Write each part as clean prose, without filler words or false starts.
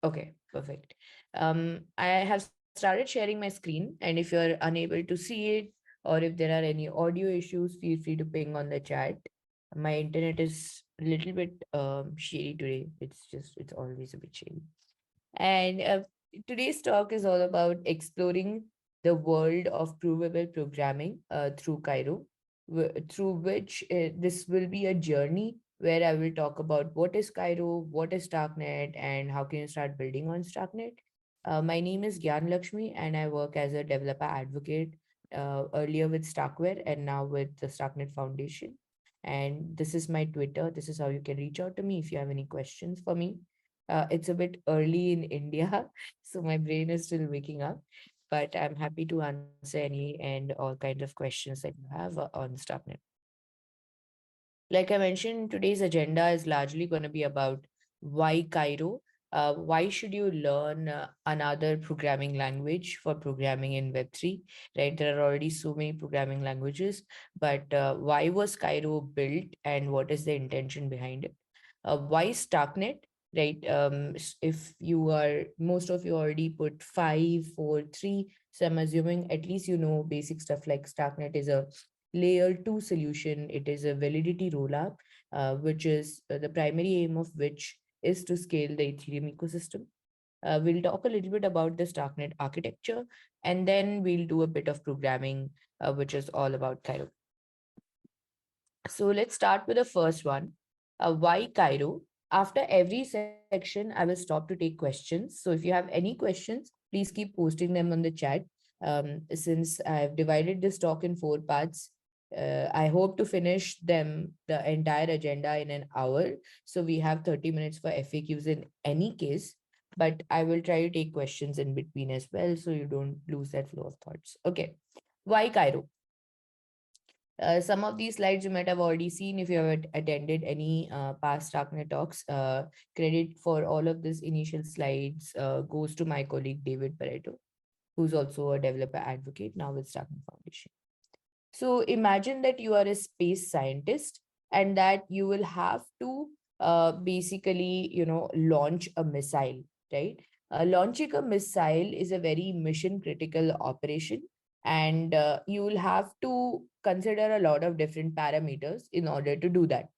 Okay, perfect. I have started sharing my screen, and if you're unable to see it, or if there are any audio issues, feel free to ping on the chat. My internet is a little bit shady today. It's always a bit shady. And today's talk is all about exploring the world of provable programming through Cairo, through which this will be a journey where I will talk about what is Cairo, what is Starknet, and how can you start building on Starknet. My name is Gnana Lakshmi, and I work as a developer advocate earlier with Starkware and now with the Starknet Foundation. And this is my Twitter. This is how you can reach out to me if you have any questions for me. It's a bit early in India, so my brain is still waking up, but I'm happy to answer any and all kinds of questions that you have on Starknet. Like I mentioned, today's agenda is largely going to be about why Cairo. Why should you learn another programming language for programming in Web3? Right, there are already so many programming languages, but why was Cairo built and what is the intention behind it? Why Starknet? Right, if you are, most of you already put 5, 4, 3, so I'm assuming at least you know basic stuff like Starknet is a layer 2 solution. It is a validity rollup, which is the primary aim of which is to scale the Ethereum ecosystem. We'll talk a little bit about the Starknet architecture, and then we'll do a bit of programming, which is all about Cairo. So let's start with the first one. Why Cairo? After every section, I will stop to take questions. So if you have any questions, please keep posting them on the chat. Since I've divided this talk in 4 parts, I hope to finish them, the entire agenda, in an hour. So we have 30 minutes for FAQs in any case, but I will try to take questions in between as well so you don't lose that flow of thoughts. Okay. Why Cairo? Some of these slides you might have already seen if you have attended any past Darknet talks. Credit for all of this initial slides goes to my colleague David Pareto, who's also a developer advocate now with Starknet Foundation. So imagine that you are a space scientist and that you will have to basically, launch a missile, right? Launching a missile is a very mission critical operation, and you will have to consider a lot of different parameters in order to do that.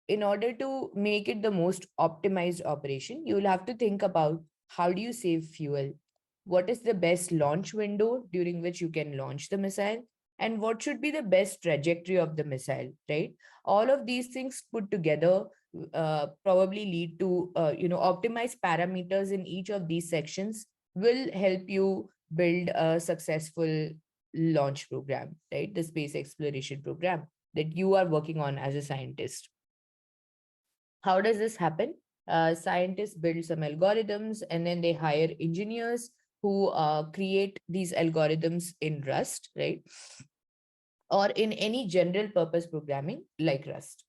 In order to make it the most optimized operation, you will have to think about how do you save fuel? What is the best launch window during which you can launch the missile? And what should be the best trajectory of the missile, right? All of these things put together probably lead to, optimized parameters in each of these sections will help you build a successful launch program, right? The space exploration program that you are working on as a scientist. How does this happen? Scientists build some algorithms and then they hire engineers who create these algorithms in Rust, right? Or in any general purpose programming like Rust.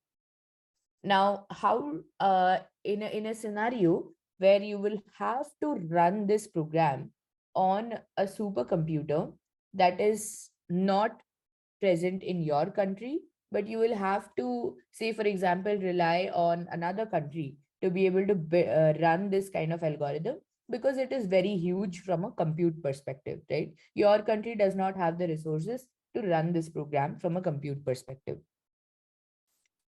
Now, how in a scenario where you will have to run this program on a supercomputer that is not present in your country, but you will have to, say, for example, rely on another country to be able to run this kind of algorithm because it is very huge from a compute perspective, right? Your country does not have the resources to run this program from a compute perspective.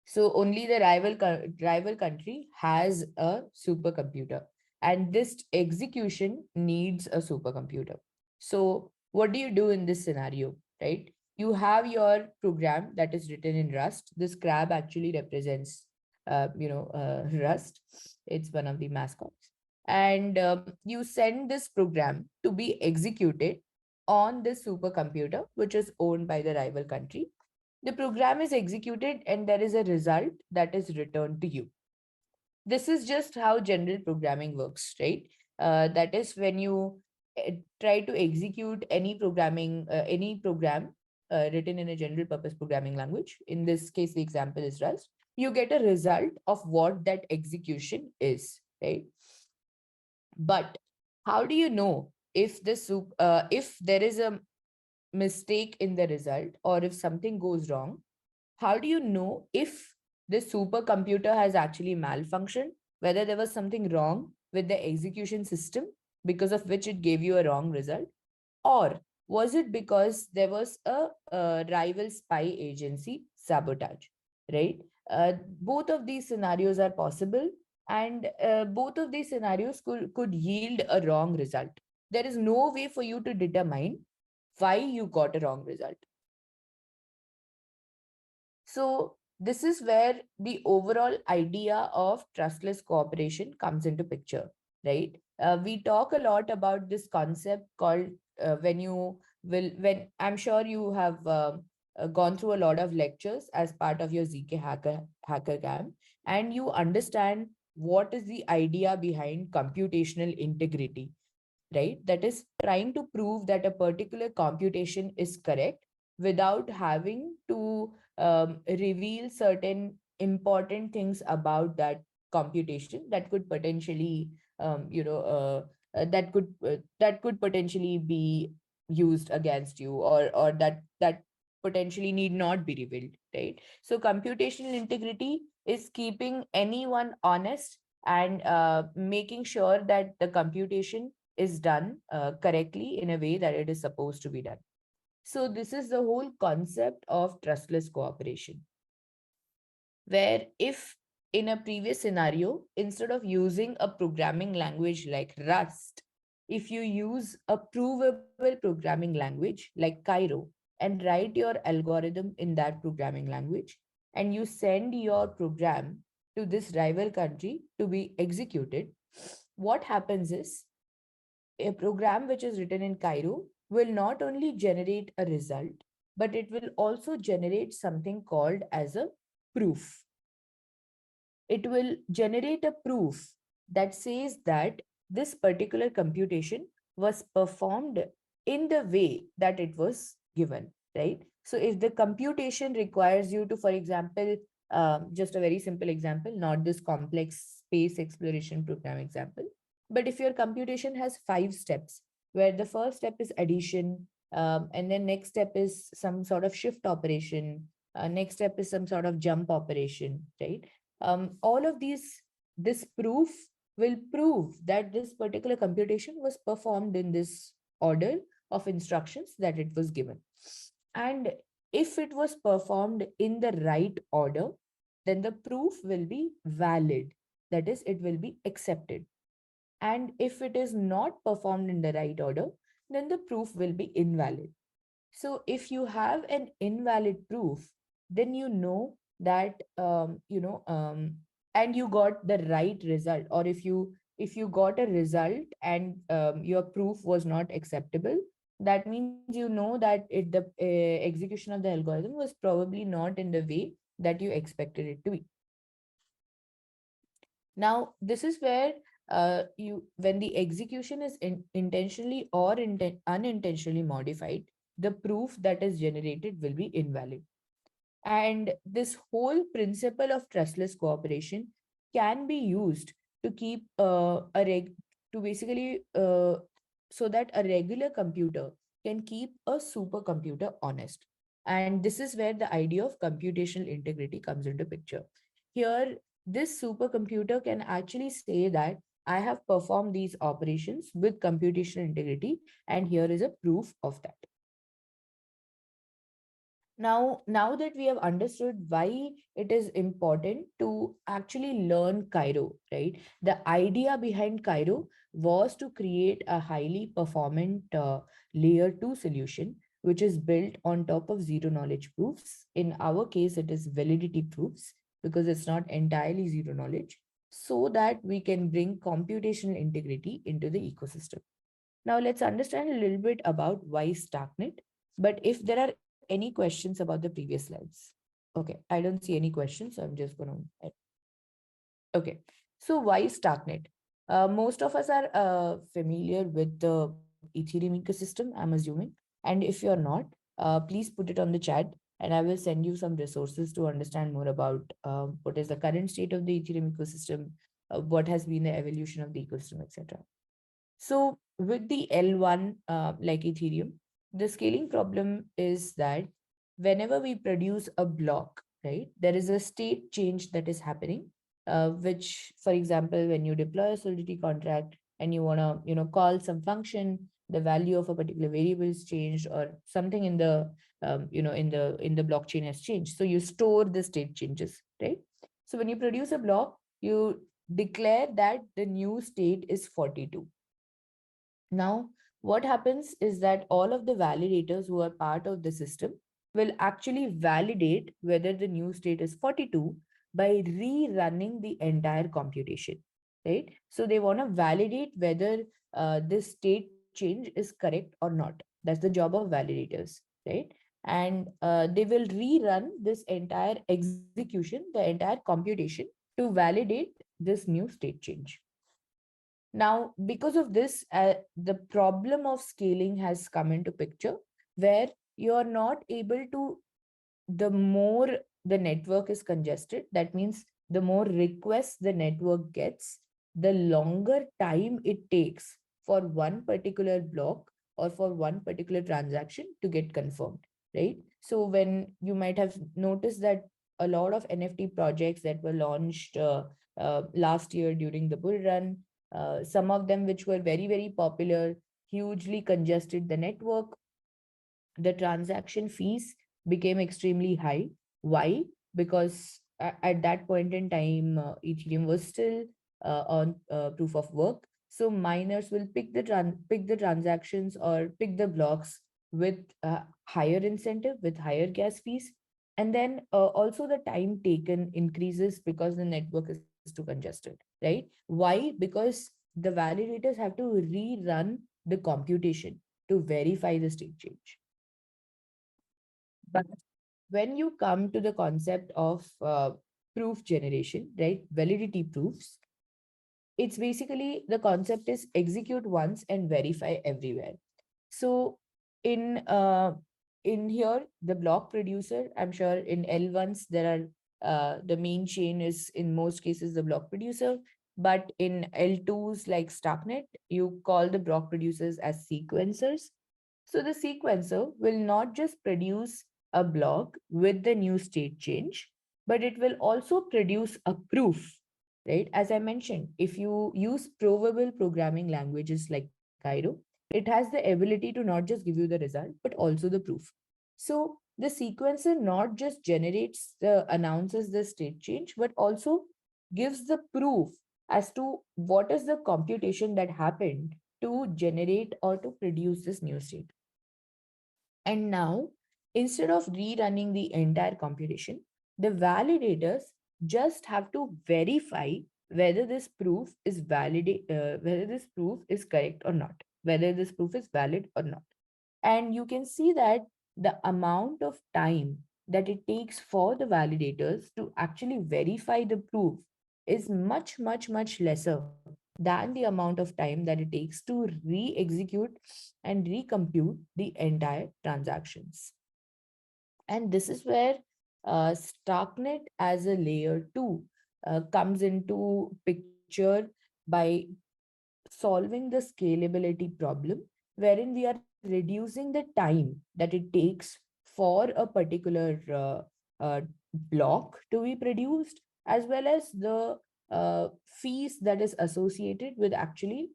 So only the rival country has a supercomputer, and this execution needs a supercomputer. So what do you do in this scenario, right? You have your program that is written in Rust. This crab actually represents, Rust. It's one of the mascots, and you send this program to be executed on this supercomputer, which is owned by the rival country. The program is executed and there is a result that is returned to you. This is just how general programming works, right? That is when you try to execute any program written in a general purpose programming language. In this case, the example is Rust. You get a result of what that execution is, right? But how do you know if there is a mistake in the result or if something goes wrong? How do you know if this supercomputer has actually malfunctioned, whether there was something wrong with the execution system because of which it gave you a wrong result? Or was it because there was a rival spy agency sabotage, right? Both of these scenarios are possible, and both of these scenarios could yield a wrong result. There is no way for you to determine why you got a wrong result. So, this is where the overall idea of trustless cooperation comes into picture, right? We talk a lot about this concept called when I'm sure you have gone through a lot of lectures as part of your ZK Hacker Camp, and you understand what is the idea behind computational integrity, right? That is trying to prove that a particular computation is correct without having to reveal certain important things about that computation that could potentially, that could potentially be used against you, or that potentially need not be revealed, right? So computational integrity is keeping anyone honest and making sure that the computation is done correctly in a way that it is supposed to be done. So, this is the whole concept of trustless cooperation, where if in a previous scenario, instead of using a programming language like Rust, if you use a provable programming language like Cairo and write your algorithm in that programming language, and you send your program to this rival country to be executed, what happens is a program which is written in Cairo will not only generate a result, but it will also generate something called as a proof. It will generate a proof that says that this particular computation was performed in the way that it was given, right? So if the computation requires you to, for example, just a very simple example, not this complex space exploration program example, but if your computation has 5 steps, where the first step is addition, and then next step is some sort of shift operation, next step is some sort of jump operation, right? All of this proof will prove that this particular computation was performed in this order of instructions that it was given. And if it was performed in the right order, then the proof will be valid. That is, it will be accepted. And if it is not performed in the right order, then the proof will be invalid. So if you have an invalid proof, then you know that and you got the right result. Or if you got a result and your proof was not acceptable, that means you know that the execution of the algorithm was probably not in the way that you expected it to be. Now, this is where when the execution is intentionally or unintentionally modified, the proof that is generated will be invalid. And this whole principle of trustless cooperation can be used to keep to basically so that a regular computer can keep a supercomputer honest. And this is where the idea of computational integrity comes into picture. Here, this supercomputer can actually say that I have performed these operations with computational integrity, and here is a proof of that. Now that we have understood why it is important to actually learn Cairo, right? The idea behind Cairo was to create a highly performant layer 2 solution, which is built on top of zero knowledge proofs. In our case, it is validity proofs because it's not entirely zero knowledge, so that we can bring computational integrity into the ecosystem. Now, let's understand a little bit about why Starknet. But if there are any questions about the previous slides? Okay, I don't see any questions, so I'm just going to. Okay, so why Starknet? Most of us are familiar with the Ethereum ecosystem, I'm assuming. And if you're not, please put it on the chat and I will send you some resources to understand more about what is the current state of the Ethereum ecosystem, what has been the evolution of the ecosystem, etc. So with the L1, like Ethereum, the scaling problem is that whenever we produce a block, right, there is a state change that is happening. which, for example, when you deploy a Solidity contract and you want to, call some function, the value of a particular variable is changed, or something in the, in the blockchain has changed. So you store the state changes, right? So when you produce a block, you declare that the new state is 42. Now, what happens is that all of the validators who are part of the system will actually validate whether the new state is 42 by rerunning the entire computation, right? So they want to validate whether this state change is correct or not. That's the job of validators, right? And they will rerun this entire execution, the entire computation, to validate this new state change. Now, because of this, the problem of scaling has come into picture, where you are not able to, the more the network is congested, that means the more requests the network gets, the longer time it takes for one particular block or for one particular transaction to get confirmed, right? So when you might have noticed that a lot of NFT projects that were launched last year during the bull run, some of them which were very, very popular, hugely congested the network. The transaction fees became extremely high. Why? Because at that point in time, Ethereum was still on proof of work. So miners will pick the transactions or pick the blocks with higher incentive, with higher gas fees. And then also the time taken increases because the network is too congested, right? Why? Because the validators have to rerun the computation to verify the state change. But when you come to the concept of proof generation, right, validity proofs, it's basically, the concept is execute once and verify everywhere. So in here, the block producer, I'm sure in L1s there are the main chain is in most cases the block producer, but in L2s like Starknet, you call the block producers as sequencers. So the sequencer will not just produce a block with the new state change, but it will also produce a proof, right? As I mentioned, if you use provable programming languages like Cairo, it has the ability to not just give you the result, but also the proof. So the sequencer not just announces the state change, but also gives the proof as to what is the computation that happened to generate or to produce this new state. And now, instead of rerunning the entire computation, the validators just have to verify whether this proof is whether this proof is correct or not, whether this proof is valid or not. And you can see that the amount of time that it takes for the validators to actually verify the proof is much, much, much lesser than the amount of time that it takes to re-execute and recompute the entire transactions. And this is where Starknet as a layer 2 comes into picture by solving the scalability problem, wherein we are reducing the time that it takes for a particular block to be produced, as well as the fees that is associated with actually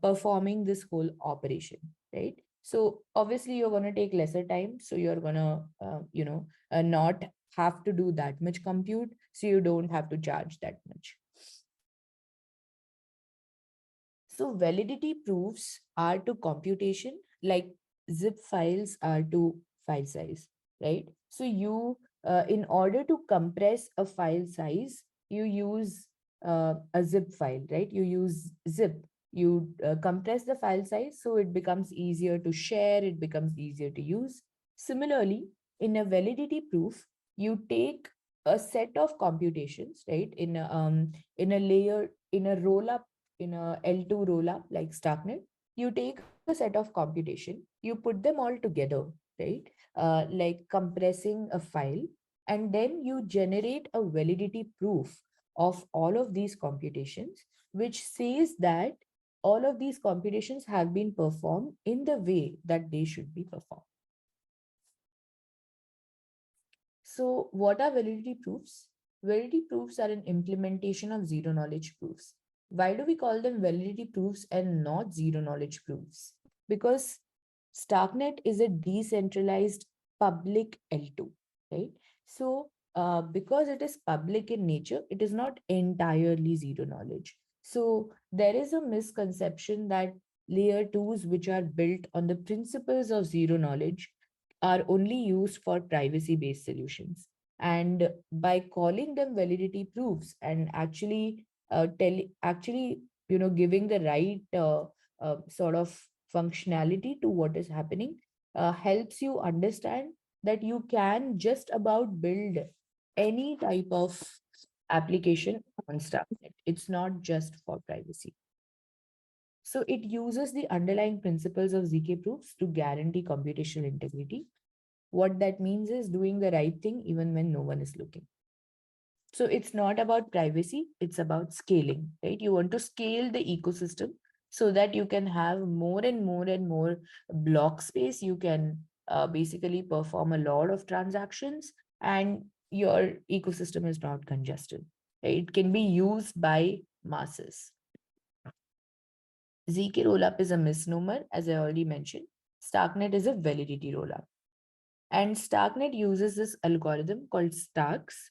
performing this whole operation, right? So obviously you're going to take lesser time, so you're going to not have to do that much compute, so you don't have to charge that much. So validity proofs are to computation like zip files are to file size, right? So in order to compress a file size, you use a zip file, right? You use zip. You compress the file size so it becomes easier to share, it becomes easier to use. Similarly, in a validity proof, you take a set of computations, right? In a layer, in a roll up, in a L2 rollup like Starknet, you take a set of computation, you put them all together, right? Like compressing a file, and then you generate a validity proof of all of these computations, which says that all of these computations have been performed in the way that they should be performed. So, what are validity proofs? Validity proofs are an implementation of zero knowledge proofs. Why do we call them validity proofs and not zero knowledge proofs? Because Starknet is a decentralized public L2, right? So, because it is public in nature, it is not entirely zero knowledge. So, there is a misconception that layer twos, which are built on the principles of zero knowledge, are only used for privacy based solutions. And by calling them validity proofs and actually giving the right sort of functionality to what is happening, helps you understand that you can just about build any type of application on Starknet. It's not just for privacy. So it uses the underlying principles of ZK proofs to guarantee computational integrity. What that means is doing the right thing even when no one is looking. So it's not about privacy, it's about scaling, right? You want to scale the ecosystem so that you can have more and more and more block space. You can basically perform a lot of transactions, and your ecosystem is not congested. Right? It can be used by masses. ZK rollup is a misnomer, as I already mentioned. Starknet is a validity rollup. And Starknet uses this algorithm called STARKs,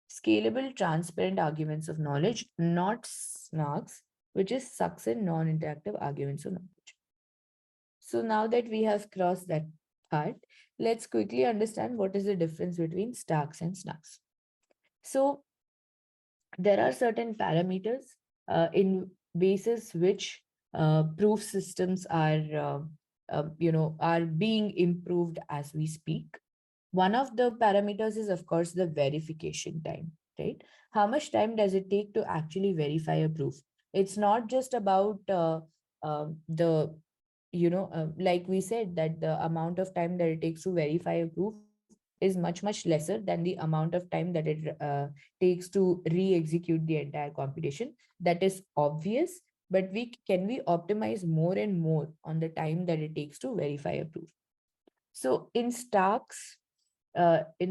scalable transparent arguments of knowledge, not SNARKs, which is succinct non-interactive arguments of knowledge. So now that we have crossed that part, let's quickly understand what is the difference between STARKs and SNARKs. So there are certain parameters in basis which proof systems are being improved as we speak. One of the parameters is, of course, the verification time, right? How much time does it take to actually verify a proof? It's not just about like we said, that the amount of time that it takes to verify a proof is much, much lesser than the amount of time that it takes to re-execute the entire computation. That is obvious, but we optimize more and more on the time that it takes to verify a proof. So in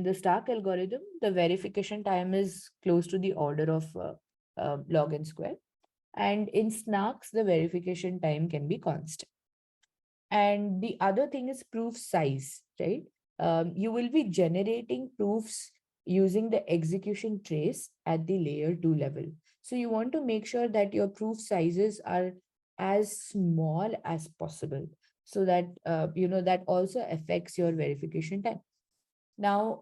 the Stark algorithm, the verification time is close to the order of log n square. And in Snarks, the verification time can be constant. And the other thing is proof size, right? You will be generating proofs using the execution trace at the layer 2 level. So you want to make sure that your proof sizes are as small as possible, so that that also affects your verification time. Now,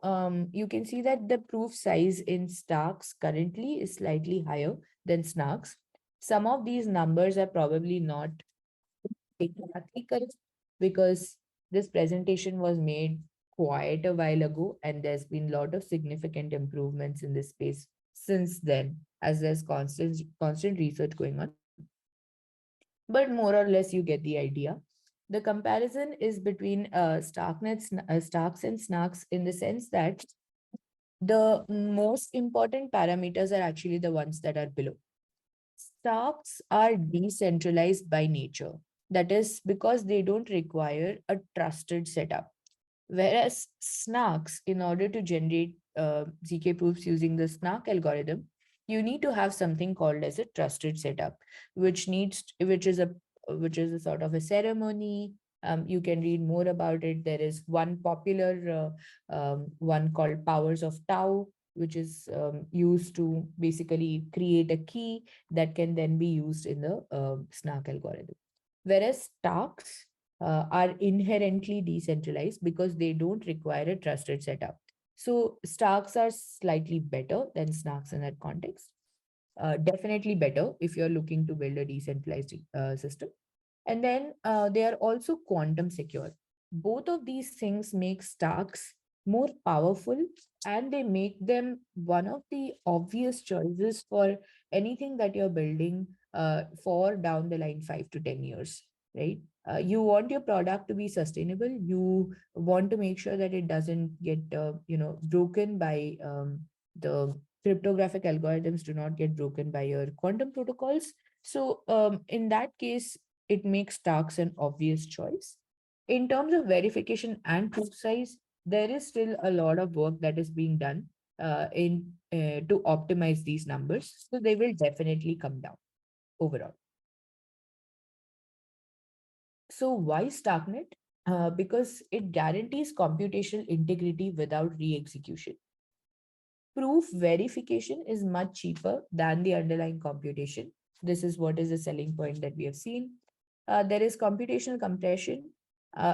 you can see that the proof size in Starks currently is slightly higher than Snarks. Some of these numbers are probably not exactly correct, because this presentation was made quite a while ago, and there's been a lot of significant improvements in this space since then, as there's constant research going on. But more or less, you get the idea. The comparison is between Starks and Snarks, in the sense that the most important parameters are actually the ones that are below. Stocks are decentralized by nature. That is because they don't require a trusted setup. Whereas snarks, in order to generate ZK proofs using the snark algorithm, you need to have something called as a trusted setup, which is a sort of a ceremony. You can read more about it. There is one popular one called Powers of Tau, which is used to basically create a key that can then be used in the snark algorithm. Whereas Starks are inherently decentralized because they don't require a trusted setup. So Starks are slightly better than Snarks in that context. Definitely better if you're looking to build a decentralized system. And then they are also quantum secure. Both of these things make Starks more powerful, and they make them one of the obvious choices for anything that you're building for down the line 5 to 10 years, right? You want your product to be sustainable. You want to make sure that it doesn't get broken by the cryptographic algorithms, do not get broken by your quantum protocols. So in that case, it makes Starks an obvious choice. In terms of verification and proof size, there is still a lot of work that is being done. to optimize these numbers. So they will definitely come down overall. So why Starknet? Because it guarantees computational integrity without re-execution. Proof verification is much cheaper than the underlying computation. This is what is a selling point that we have seen. There is computational compression.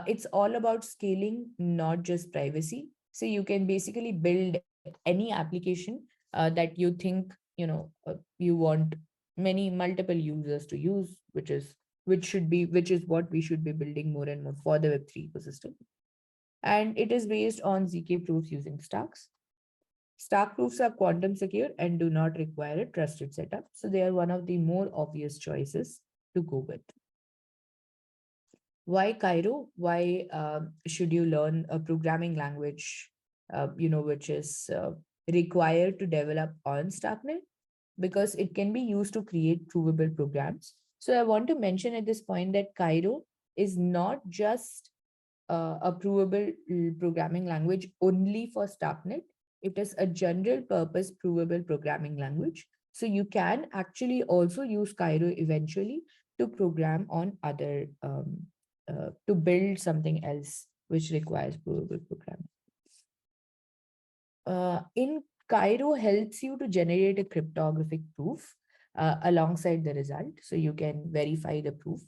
It's all about scaling, not just privacy. So you can basically build any application that you think you want many multiple users to use, which is what we should be building more and more for the Web3 ecosystem. And it is based on ZK proofs using stacks. Stack proofs are quantum secure and do not require a trusted setup. So they are one of the more obvious choices to go with. Why Cairo? Why should you learn a programming language, which is required to develop on Starknet? Because it can be used to create provable programs. So I want to mention at this point that Cairo is not just a provable programming language only for Starknet. It is a general purpose provable programming language. So you can actually also use Cairo eventually to program on other, to build something else which requires provable programming. In Cairo helps you to generate a cryptographic proof alongside the result. So you can verify the proof.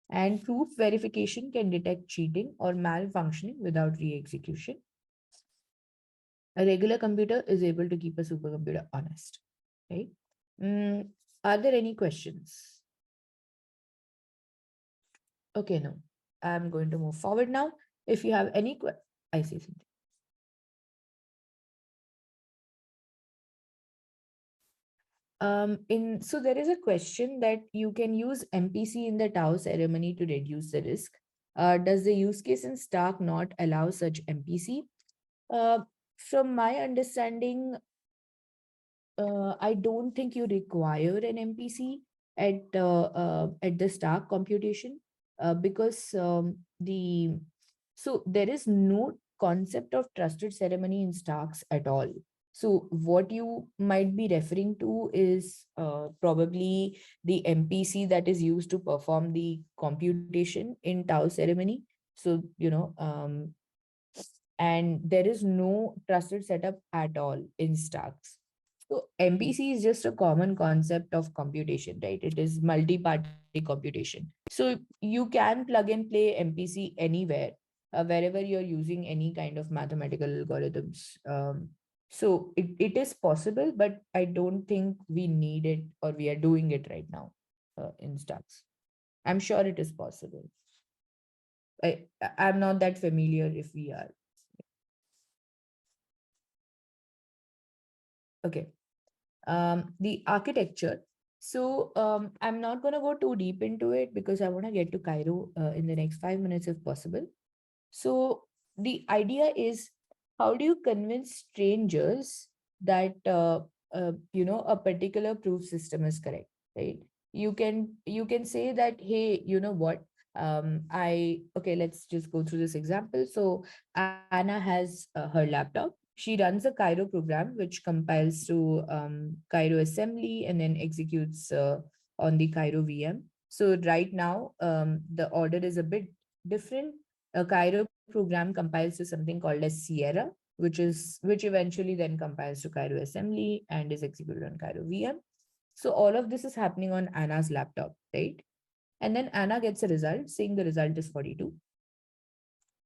And proof verification can detect cheating or malfunctioning without re-execution. A regular computer is able to keep a supercomputer honest. Right? Mm, are there any questions? Okay, no. I'm going to move forward now. If you have any I see something. So there is a question that you can use MPC in the Tau ceremony to reduce the risk. Does the use case in Stark not allow such MPC? Uh, from my understanding, I don't think you require an MPC at the Stark computation because there is no concept of trusted ceremony in Starks at all. So what you might be referring to is probably the MPC that is used to perform the computation in Tau ceremony. So and there is no trusted setup at all in Stacks. So MPC is just a common concept of computation, right? It is multi-party computation. So you can plug and play MPC anywhere, wherever you're using any kind of mathematical algorithms. It is possible, but I don't think we need it or we are doing it right now in Stacks. I'm sure it is possible. I'm not that familiar if we are. Okay. The architecture. So I'm not going to go too deep into it because I want to get to Cairo in the next 5 minutes if possible. So the idea is, how do you convince strangers that a particular proof system is correct, right? You can say that, hey, you know what? Let's just go through this example. So Anna has her laptop. She runs a Cairo program which compiles to Cairo assembly and then executes on the Cairo VM. So right now, the order is a bit different. A Cairo program compiles to something called as Sierra, which eventually then compiles to Cairo assembly and is executed on Cairo VM. So all of this is happening on Anna's laptop, right? And then Anna gets a result saying the result is 42.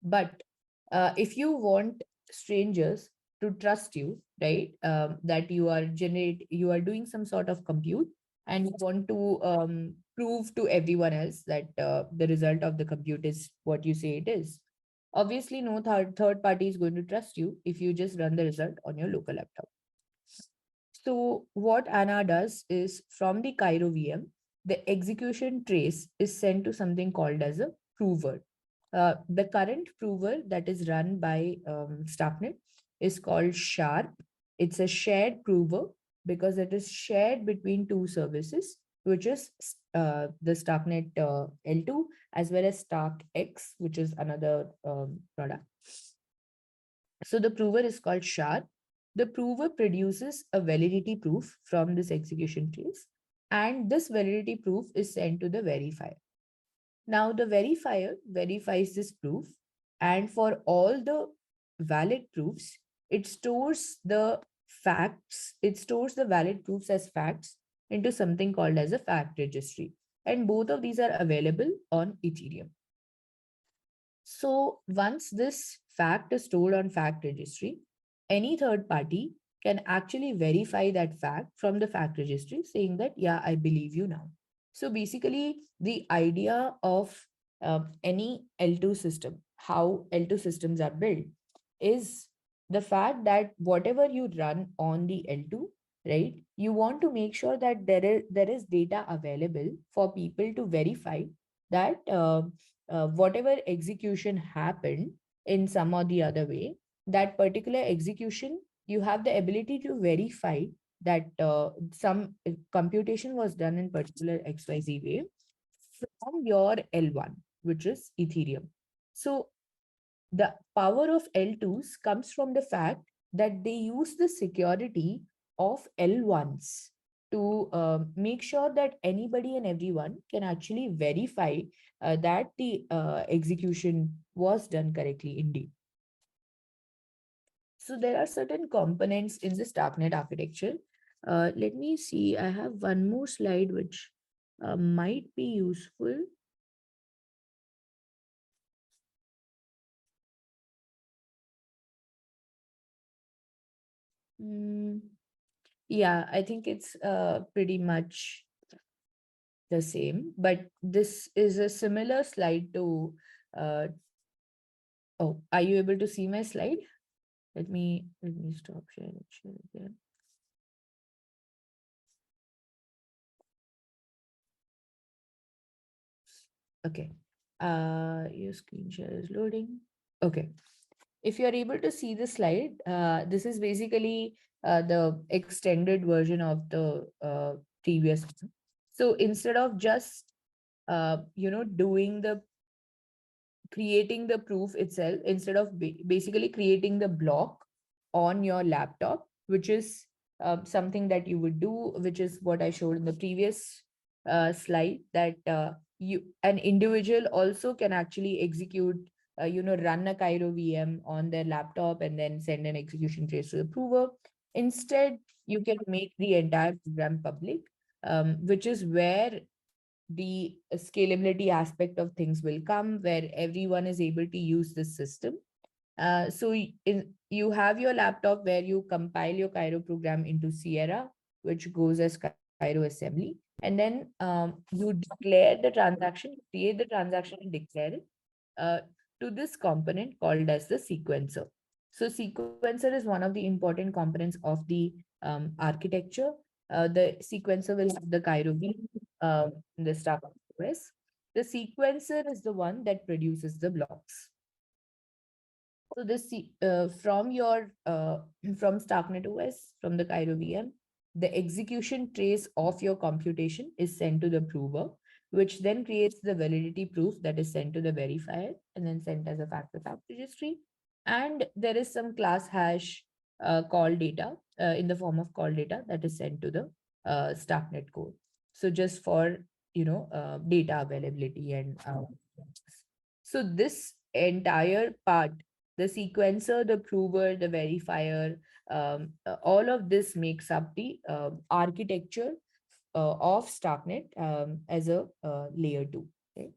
But if you want strangers to trust you, right, that you are doing some sort of compute and you want to prove to everyone else that the result of the compute is what you say it is. Obviously, no third party is going to trust you if you just run the result on your local laptop. So what Anna does is, from the Cairo VM, the execution trace is sent to something called as a prover. The current prover that is run by Starknet is called Sharp. It's a shared prover because it is shared between two services, which is the Starknet L2 as well as StarkX, which is another product. So the prover is called Sharp. The prover produces a validity proof from this execution trace, and this validity proof is sent to the verifier. Now, the verifier verifies this proof, and for all the valid proofs, it stores the valid proofs as facts into something called as a fact registry. And both of these are available on Ethereum. So once this fact is stored on fact registry, any third party can actually verify that fact from the fact registry saying that, yeah, I believe you now. So basically, the idea of any L2 system, how L2 systems are built, is the fact that whatever you run on the L2, right, you want to make sure that there is data available for people to verify that whatever execution happened in some or the other way, that particular execution, you have the ability to verify that some computation was done in particular XYZ way from your L1, which is Ethereum. So the power of L2s comes from the fact that they use the security of L1s to make sure that anybody and everyone can actually verify that the execution was done correctly indeed. So there are certain components in the Starknet architecture. Let me see, I have one more slide which might be useful. Mm, yeah, I think it's pretty much the same, but this is a similar slide to, uh, oh, are you able to see my slide? Let me stop share again. Okay. Your screen share is loading. Okay. If you're able to see the slide, this is basically the extended version of the previous one. So instead of just doing the creating the proof itself, instead of basically creating the block on your laptop, which is something that you would do, which is what I showed in the previous slide, that an individual also can actually execute, run a Cairo VM on their laptop and then send an execution trace to the prover. Instead, you can make the entire program public, which is where the scalability aspect of things will come, where everyone is able to use this system. You have your laptop where you compile your Cairo program into Sierra, which goes as Cairo assembly. And then you declare the transaction, create the transaction and declare it uh, to this component called as the sequencer. So sequencer is one of the important components of the architecture. The sequencer will have the Cairo V, the Starknet OS. The sequencer is the one that produces the blocks. So from your from Starknet OS, from the Cairo VM, the execution trace of your computation is sent to the prover, which then creates the validity proof that is sent to the verifier and then sent as a fact to fact registry. And there is some class hash call data in the form of call data that is sent to the Starknet core. So just for data availability and so this entire part, the sequencer, the prover, the verifier, all of this makes up the architecture of Starknet as a layer two. Okay?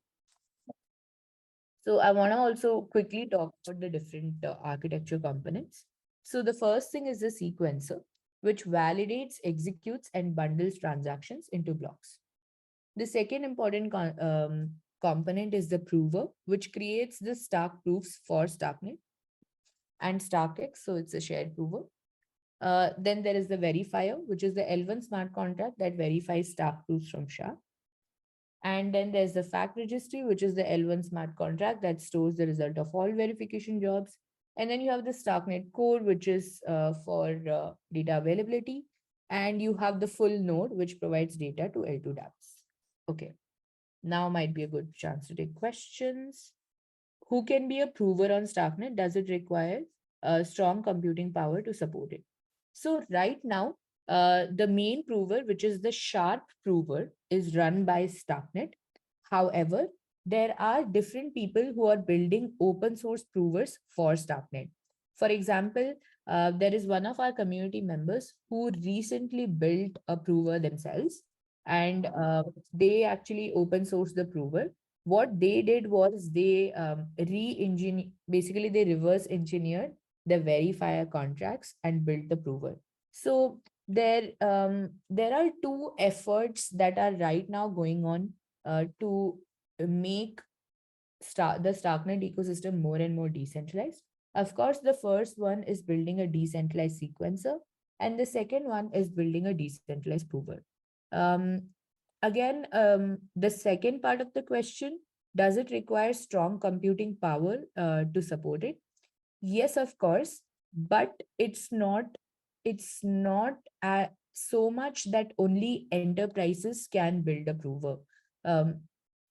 So I want to also quickly talk about the different architecture components. So the first thing is the sequencer, which validates, executes, and bundles transactions into blocks. The second important component is the prover, which creates the Stark proofs for Starknet and StarkX, so it's a shared prover. Then there is the verifier, which is the L1 smart contract that verifies Stark proofs from SHA. And then there's the fact registry, which is the L1 smart contract that stores the result of all verification jobs. And then you have the Starknet core, which is for data availability. And you have the full node, which provides data to L2 dApps. Okay, now might be a good chance to take questions. Who can be a prover on Starknet? Does it require strong computing power to support it? So right now, the main prover, which is the sharp prover, is run by Starknet. However, there are different people who are building open source provers for Starknet. For example, there is one of our community members who recently built a prover themselves, and they actually open sourced the prover. What they did was they re-engineer, basically they reverse engineered the verifier contracts and built the prover. So there are two efforts that are right now going on to make the Starknet ecosystem more and more decentralized. Of course, the first one is building a decentralized sequencer, and the second one is building a decentralized prover. Um, the second part of the question, does it require strong computing power to support it? Yes, of course, but it's not so much that only enterprises can build a prover. Um,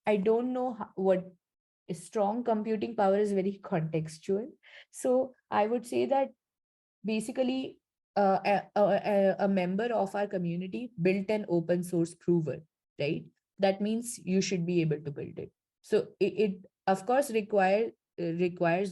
I don't know what strong computing power is very contextual. So I would say that basically a member of our community built an open source prover, right? That means you should be able to build it. So it of course requires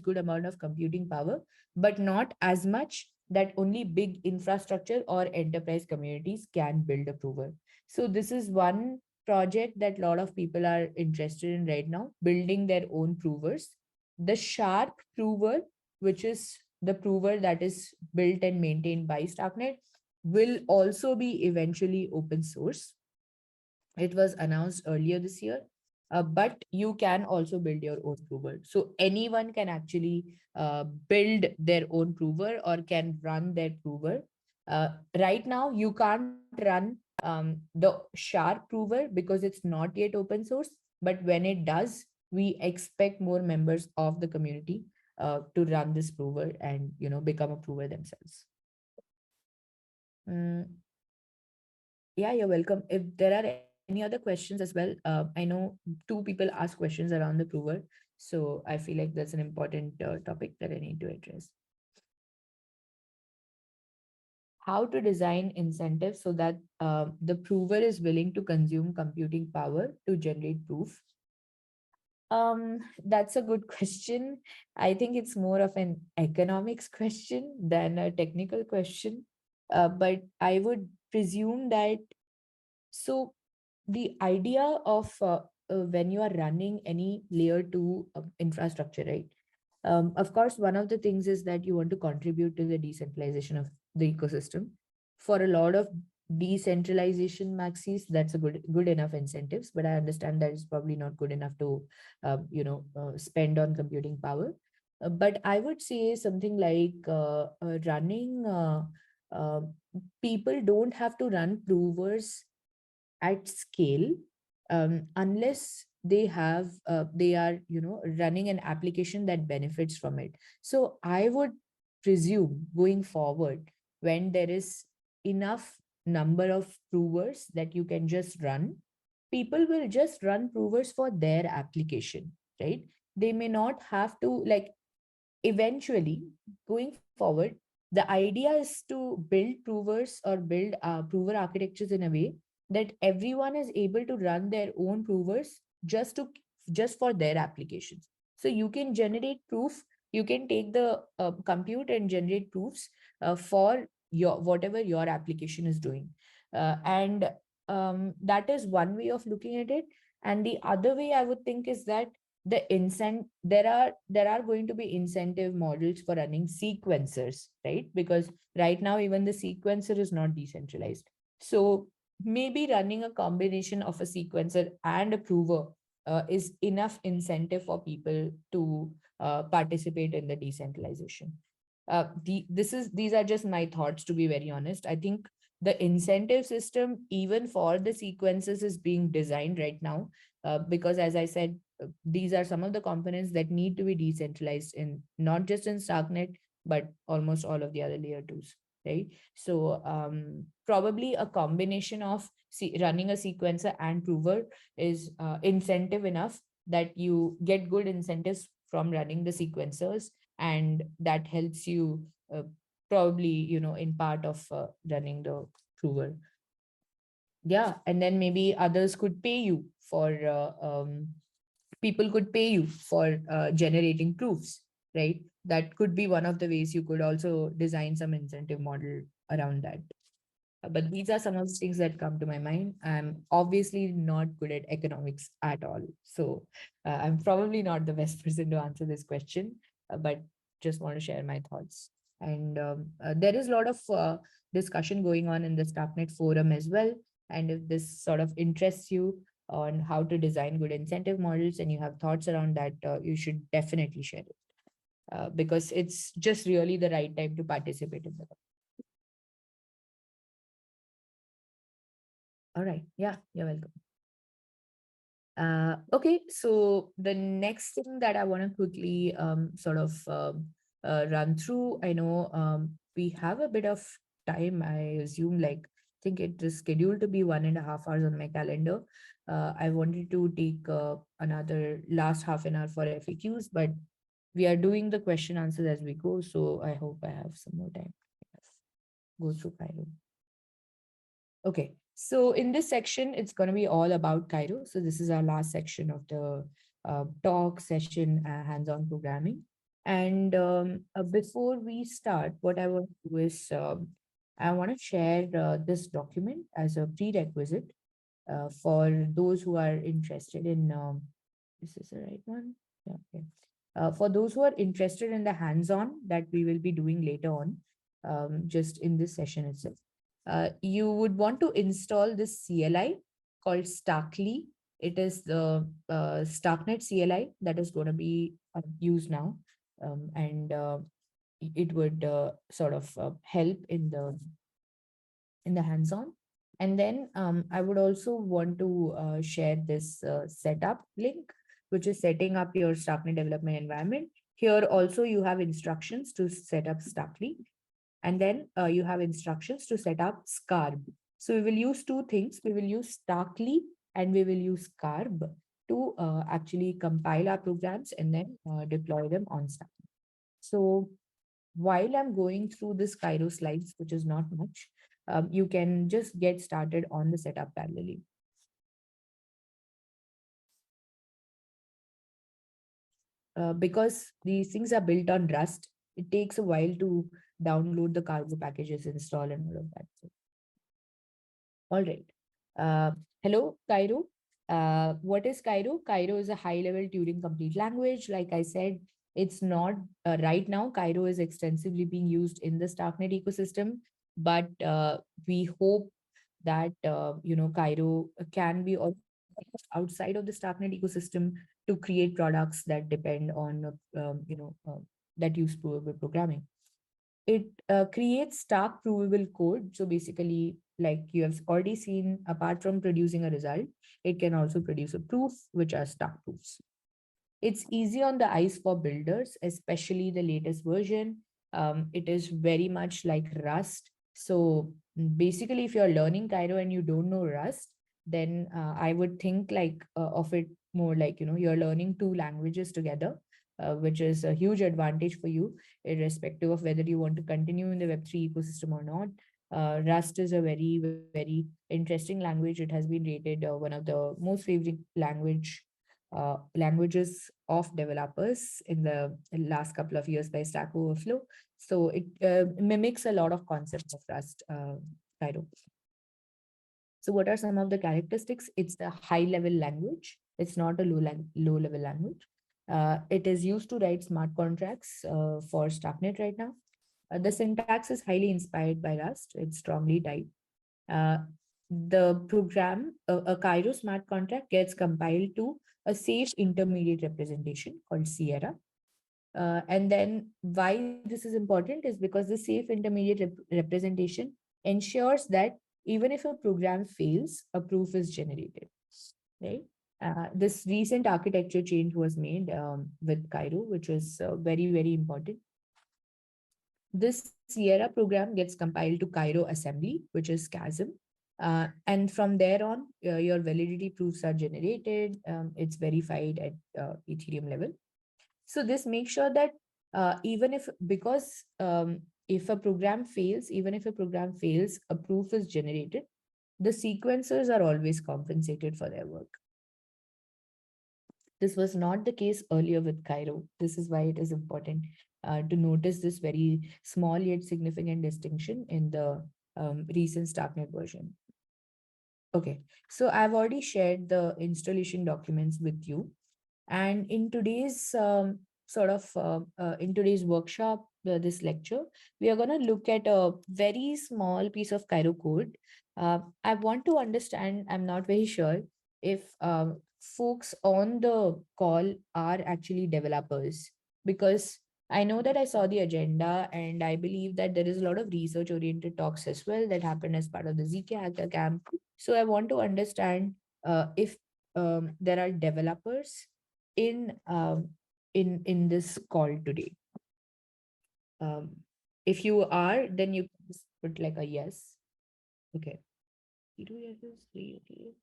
good amount of computing power, but not as much that only big infrastructure or enterprise communities can build a prover. So this is one project that a lot of people are interested in right now, building their own provers. The sharp prover, which is the prover that is built and maintained by Starknet, will also be eventually open source. It was announced earlier this year, but you can also build your own prover. So anyone can actually build their own prover or can run their prover. Right now, you can't run the sharp prover because it's not yet open source. But when it does, we expect more members of the community to run this prover and become a prover themselves. Mm, yeah, you're welcome. If there are any other questions as well, I know two people ask questions around the prover, so I feel like that's an important topic that I need to address. How to design incentives so that the prover is willing to consume computing power to generate proof? That's a good question. I think it's more of an economics question than a technical question. But I would presume that so the idea of when you are running any layer 2 infrastructure, right? Of course, one of the things is that you want to contribute to the decentralization of the ecosystem. For a lot of decentralization maxis, that's a good enough incentives, but I understand that it's probably not good enough to spend on computing power. But I would say something like running uh, people don't have to run provers at scale unless they are running an application that benefits from it. So I would presume going forward, when there is enough number of provers that you can just run, people will just run provers for their application, right? They may not have to, like, eventually, going forward, the idea is to build provers or build prover architectures in a way that everyone is able to run their own provers just for their applications. So you can generate proof, you can take the compute and generate proofs for your whatever your application is doing. And that is one way of looking at it. And the other way I would think is that there are going to be incentive models for running sequencers, right? Because right now even the sequencer is not decentralized. So maybe running a combination of a sequencer and a prover is enough incentive for people to participate in the decentralization. These are just my thoughts, to be very honest. I think the incentive system even for the sequences is being designed right now, because as I said, these are some of the components that need to be decentralized in not just in Starknet, but almost all of the other layer twos, right? So probably a combination of running a sequencer and prover is incentive enough that you get good incentives from running the sequencers, and that helps you uh, probably, in part of running the prover. Yeah, and then maybe others could pay you for people could pay you for generating proofs, right? That could be one of the ways you could also design some incentive model around that. But these are some of the things that come to my mind. I'm obviously not good at economics at all. So I'm probably not the best person to answer this question, but just want to share my thoughts. And there is a lot of discussion going on in the Starknet forum as well. And if this sort of interests you on how to design good incentive models and you have thoughts around that, you should definitely share it because it's just really the right time to participate in the. All right. Yeah, you're welcome. Okay, so the next thing that I want to quickly sort of run through, I know we have a bit of time. I assume, like, I think it is scheduled to be 1.5 hours on my calendar. I wanted to take another last half an hour for FAQs, but we are doing the question answers as we go. So I hope I have some more time to go through Cairo. Okay, so in this section, it's going to be all about Cairo. So this is our last section of the talk session, hands-on programming. And before we start, what I want to do is I want to share this document as a prerequisite for those who are interested in. This is the right one. Yeah, okay. For those who are interested in the hands-on that we will be doing later on, just in this session itself, you would want to install this CLI called Starkly. It is the Starknet CLI that is going to be used now, and it would sort of help in the hands-on. And then I would also want to share this setup link, which is setting up your Starknet development environment. Here also you have instructions to set up Starkly, and then you have instructions to set up Scarb. So we will use two things. We will use Starkly and we will use Scarb to actually compile our programs and then deploy them on Stark. So while I'm going through this Cairo slides, which is not much, you can just get started on the setup parallelly. Because these things are built on Rust, it takes a while to download the cargo packages, install, and all of that. So, all right. Uh, Hello, Cairo. What is Cairo? Cairo is a high-level Turing complete language. Like I said, it's not right now. Cairo is extensively being used in the Starknet ecosystem, but we hope that Cairo can be also outside of the Starknet ecosystem to create products that depend on that use provable programming. It creates Stark provable code. So basically, like you have already seen, apart from producing a result, it can also produce a proof, which are Stark proofs. It's easy on the eyes for builders, especially the latest version. It is very much like Rust. So basically, if you're learning Cairo and you don't know Rust, then I would think like of it more like, you're learning two languages together, which is a huge advantage for you, irrespective of whether you want to continue in the Web3 ecosystem or not. Rust is a very, very interesting language. It has been rated one of the most favorite languages of developers in the last couple of years by Stack Overflow. So it mimics a lot of concepts of Rust, Cairo. So what are some of the characteristics? It's a high level language. It's not a low level language. It is used to write smart contracts for Starknet right now. The syntax is highly inspired by Rust. It's strongly typed. Uh, the program, a Cairo smart contract gets compiled to a safe intermediate representation called Sierra. And then why this is important is because the safe intermediate representation ensures that even if a program fails, a proof is generated, right? This recent architecture change was made with Cairo, which was very, very important. This Sierra program gets compiled to Cairo assembly, which is CASM. And from there on, your validity proofs are generated. It's verified at Ethereum level. So this makes sure that even if, because if a program fails, even if a program fails, a proof is generated. The sequencers are always compensated for their work. This was not the case earlier with Cairo. This is why it is important to notice this very small yet significant distinction in the recent Starknet version. Okay, so I've already shared the installation documents with you. And in today's in today's workshop, this lecture, we are going to look at a very small piece of Cairo code. I want to understand, I'm not very sure if folks on the call are actually developers, because I know that I saw the agenda and I believe that there is a lot of research oriented talks as well that happened as part of the ZK Hacker Camp. So I want to understand if there are developers in in this call today. Um, if you are, then you can just put like a yes. Okay. 2 yeses, 3, okay.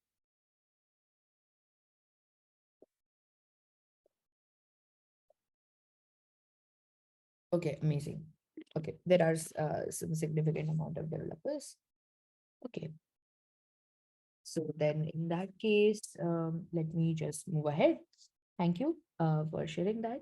Okay, amazing. Okay, there are some significant amount of developers. Okay, so then in that case, let me just move ahead. Thank you for sharing that.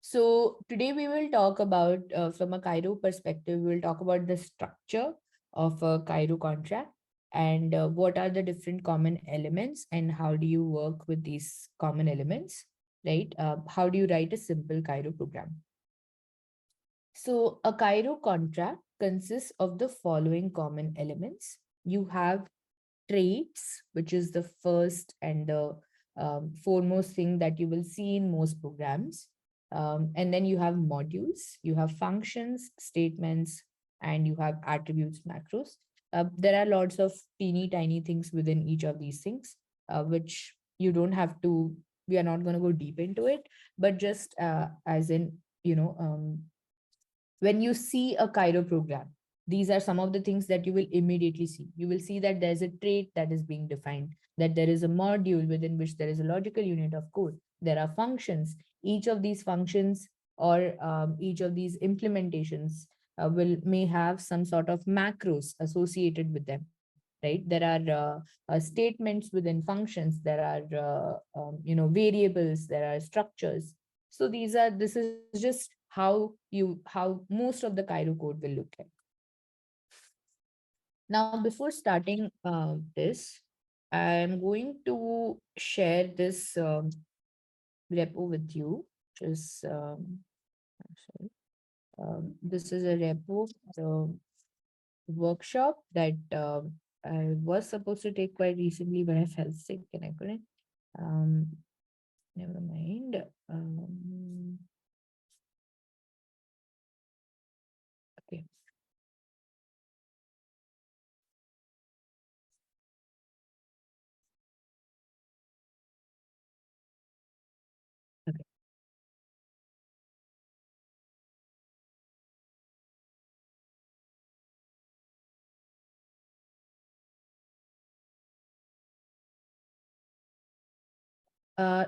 So today we will talk about, from a Cairo perspective, we will talk about the structure of a Cairo contract and what are the different common elements and how do you work with these common elements, right? How do you write a simple Cairo program? So a Cairo contract consists of the following common elements. You have traits, which is the first and the foremost thing that you will see in most programs. And then you have modules, you have functions, statements, and you have attributes, macros. There are lots of teeny tiny things within each of these things, which you don't have to, we are not going to go deep into it, but just as in, you know, when you see a Cairo program, these are some of the things that you will immediately see. You will see that there's a trait that is being defined, that there is a module within which there is a logical unit of code. There are functions. Each of these functions or each of these implementations will may have some sort of macros associated with them, right? There are statements within functions. There are variables. There are structures. So this is just how most of the Cairo code will look like. Now, before starting this, I'm going to share this repo with you. Which is sorry, this is a repo, the workshop that I was supposed to take quite recently, but I felt sick and I couldn't. Um, Never mind. Okay. Okay.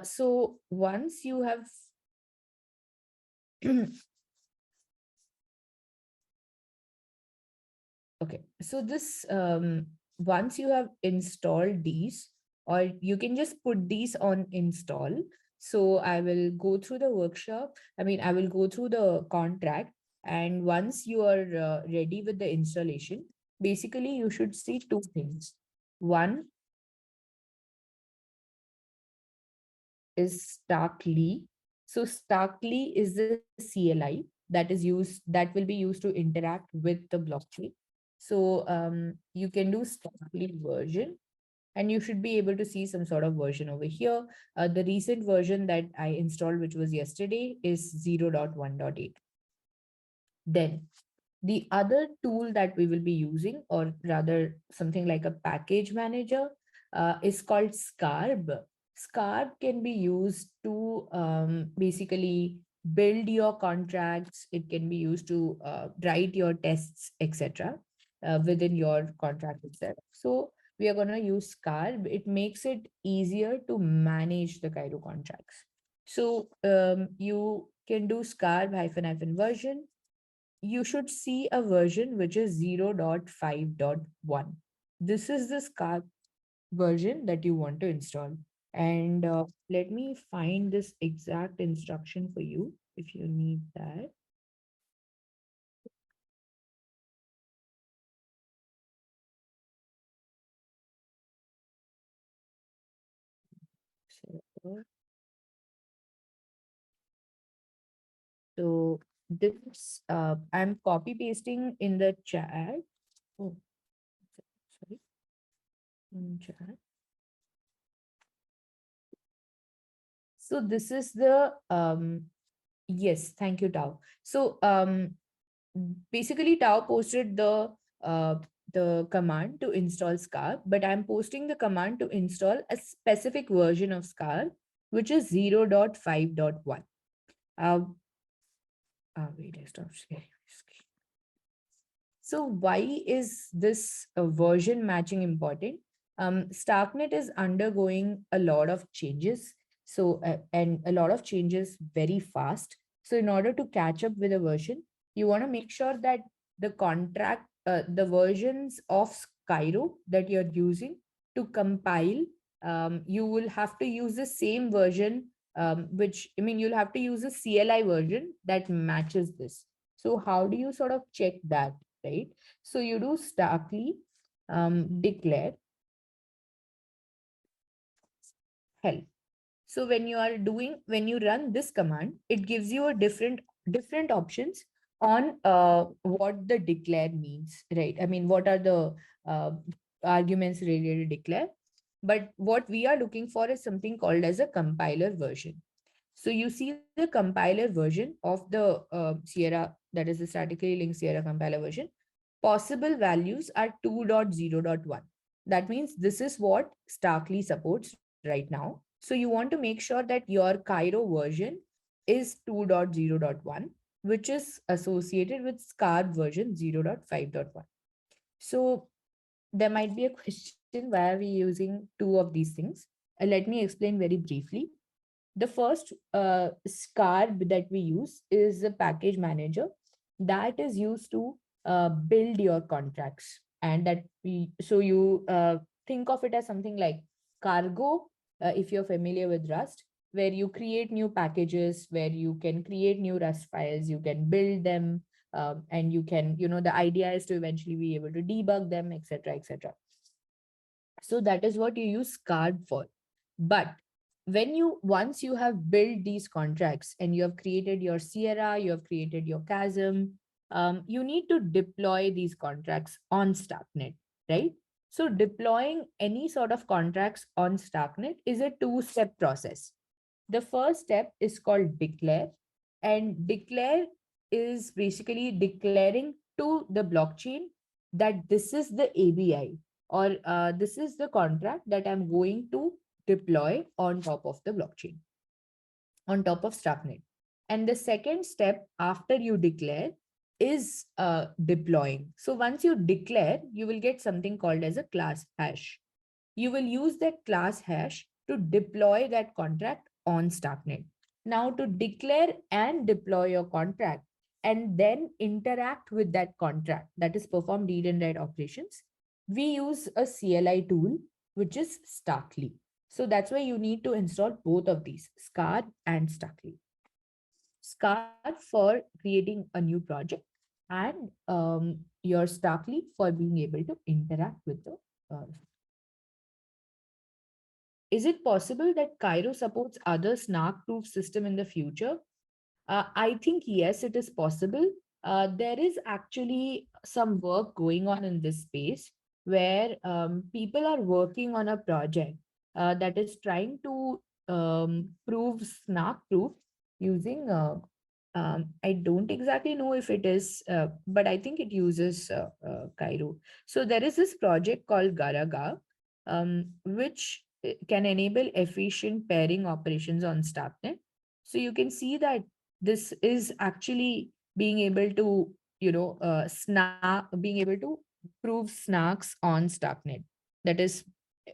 So once you have okay, so this once you have installed these, or you can just put these on install. So I will go through the workshop. I mean, I will go through the contract, and once you are ready with the installation, basically you should see two things. One is Starkly. So Starkly is the CLI that will be used to interact with the blockchain. So you can do Starkly version, and you should be able to see some sort of version over here. The recent version that I installed, which was yesterday, is 0.1.8. Then the other tool that we will be using, or rather something like a package manager, is called Scarb. Scarb can be used to basically build your contracts. It can be used to write your tests, etc., within your contract itself. So we are going to use Scarb. It makes it easier to manage the Cairo contracts. So you can do Scarb hyphen hyphen version. you should see a version which is 0.5.1. This is the Scarp version that you want to install. And let me find this exact instruction for you if you need that. So this I'm copy pasting in the chat. Oh, sorry, in chat. So this is the yes, thank you, Tao. So basically Tao posted uh, the command to install Scar, but I'm posting the command to install a specific version of Scar, which is 0.5.1. Uh, wait, I stopped sharing. So why is this version matching important? Starknet is undergoing a lot of changes. So, and a lot of changes very fast. So in order to catch up with a version, you want to make sure that the versions of Cairo that you're using to compile, you will have to use the same version, which, I mean, you'll have to use a CLI version that matches this. So how do you sort of check that? Right? So you do starkly declare help. So when you run this command, it gives you a different options on what the declare means, right? I mean, what are the uh, arguments related to declare? But what we are looking for is something called as a compiler version. So you see the compiler version of the Sierra, that is the statically linked Sierra compiler version. Possible values are 2.0.1. That means this is what Starkly supports right now. So you want to make sure that your Cairo version is 2.0.1, which is associated with Scarp version 0.5.1. So there might be a question, why are we using two of these things? Let me explain very briefly. The first scarb that we use is a package manager that is used to build your contracts. And that we, so you think of it as something like cargo, if you're familiar with Rust, where you create new packages, where you can create new Rust files, you can build them, and you can, the idea is to eventually be able to debug them, etc., etc. So that is what you use Scarb for. But when you once you have built these contracts and you have created your Sierra, you have created your Chasm, you need to deploy these contracts on Starknet, right? So deploying any sort of contracts on Starknet is a two-step process. The first step is called declare, and declare is basically declaring to the blockchain that this is the ABI, or this is the contract that I'm going to deploy on top of the blockchain, on top of Starknet. And the second step after you declare is deploying. So once you declare, you will get something called as a class hash. You will use that class hash to deploy that contract on Starknet. Now, to declare and deploy your contract and then interact with that contract, that is perform read and write operations, we use a CLI tool, which is Starkly. So that's why you need to install both of these, Scar and Starkly. Scar for creating a new project, and your Starkly for being able to interact with the is it possible that Cairo supports other snark-proof system in the future? I think yes, it is possible. There is actually some work going on in this space where people are working on a project that is trying to prove snark-proof using. I don't exactly know if it is, but I think it uses Cairo. So there is this project called Garaga, which can enable efficient pairing operations on Starknet. So you can see that this is actually being able to, being able to prove snarks on Starknet. That is,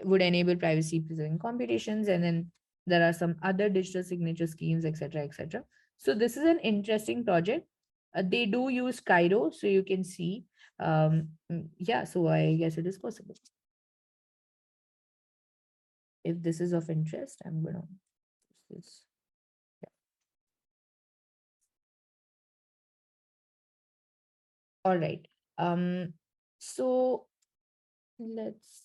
would enable privacy preserving computations. And then there are some other digital signature schemes, etc., etc. So this is an interesting project. They do use Cairo, so you can see. Yeah, so I guess it is possible. If this is of interest, I'm gonna use this. Yeah. All right. So let's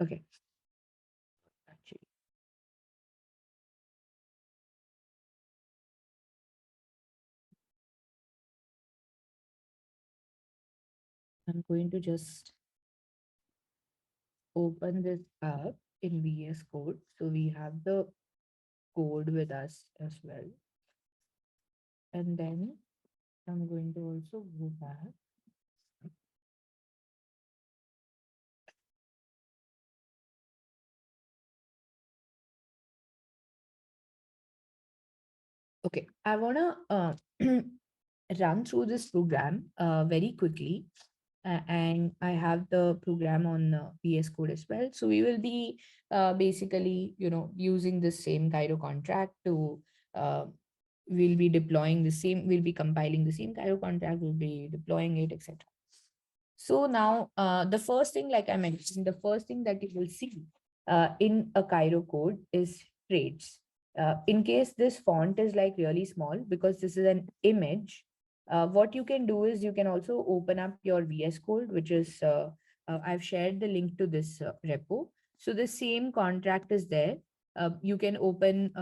okay. Actually, I'm going to just open this up in VS Code. So we have the code with us as well. And then I'm going to also go back. Okay, I wanna run through this program very quickly. And I have the program on VS Code as well. So we will be basically, using the same Cairo contract to, uh, we'll be deploying the same, we'll be compiling the same Cairo contract, we'll be deploying it, etc. So now, the first thing, like I mentioned, the first thing that you will see in a Cairo code is traits. In case this font is like really small, because this is an image, what you can do is you can also open up your VS Code, which is, I've shared the link to this repo. So the same contract is there. You can open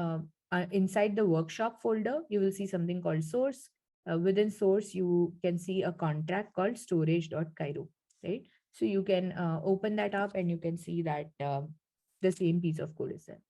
inside the workshop folder, you will see something called source. Within source, you can see a contract called storage.cairo, right? So you can open that up and you can see that the same piece of code is there.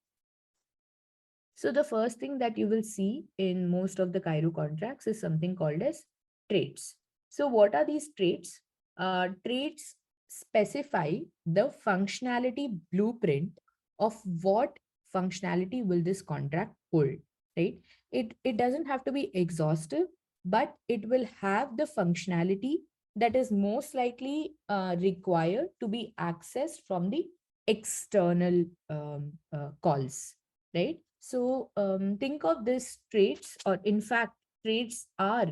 So the first thing that you will see in most of the Cairo contracts is something called as traits. So what are these traits? Traits specify the functionality blueprint of what functionality will this contract hold, right? It doesn't have to be exhaustive, but it will have the functionality that is most likely required to be accessed from the external calls, right? So think of these traits, or in fact, traits are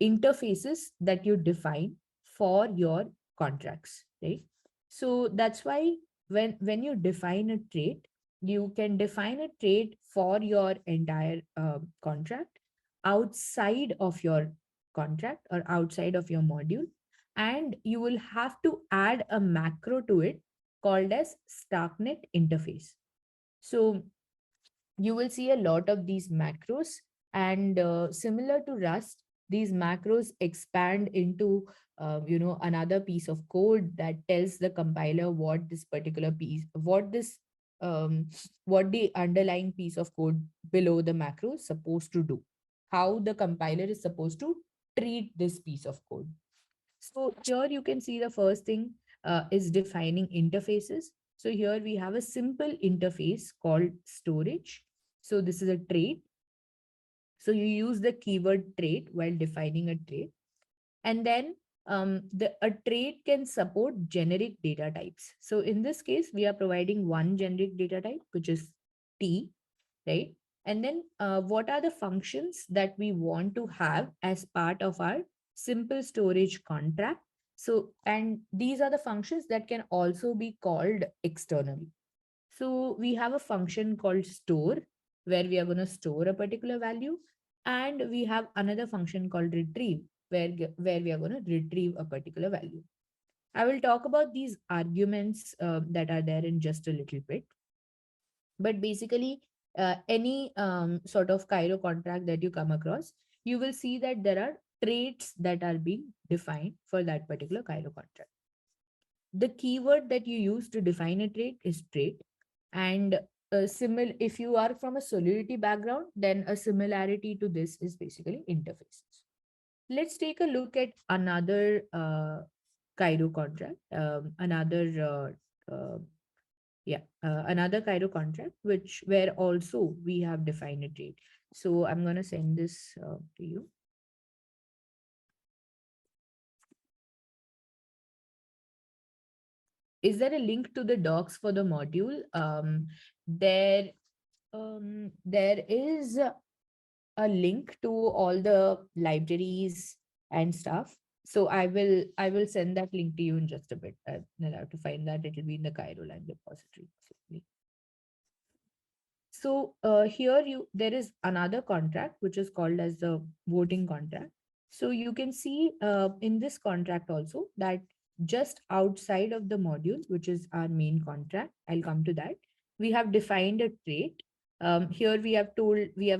interfaces that you define for your contracts, right? So that's why when you define a trait, you can define a trait for your entire contract outside of your contract or outside of your module, and you will have to add a macro to it called as Starknet interface. So you will see a lot of these macros, and similar to Rust, these macros expand into another piece of code that tells the compiler what this particular piece, um, what the underlying piece of code below the macro is supposed to do, how the compiler is supposed to treat this piece of code. So here you can see the first thing is defining interfaces. So here we have a simple interface called storage. So this is a trait. So you use the keyword trait while defining a trait. And then a trait can support generic data types. So in this case, we are providing one generic data type, which is T, right? And then what are the functions that we want to have as part of our simple storage contract? So, and these are the functions that can also be called externally. So we have a function called store, where we are going to store a particular value. And we have another function called retrieve, where we are going to retrieve a particular value. I will talk about these arguments that are there in just a little bit. But basically, any sort of Cairo contract that you come across, you will see that there are traits that are being defined for that particular Cairo contract. The keyword that you use to define a trait is trait. And if you are from a Solidity background, then a similarity to this is basically interfaces. Let's take a look at another Cairo contract, another Cairo contract, which where also we have defined a trait. So I'm going to send this to you. is there a link to the docs for the module? There, there is a link to all the libraries and stuff. So I will send that link to you in just a bit. I'll have to find that. It'll be in the Cairo Land repository. Basically. So here there is another contract which is called as the voting contract. So you can see in this contract also that just outside of the module, which is our main contract, I'll come to that. We have defined a trait. Here we have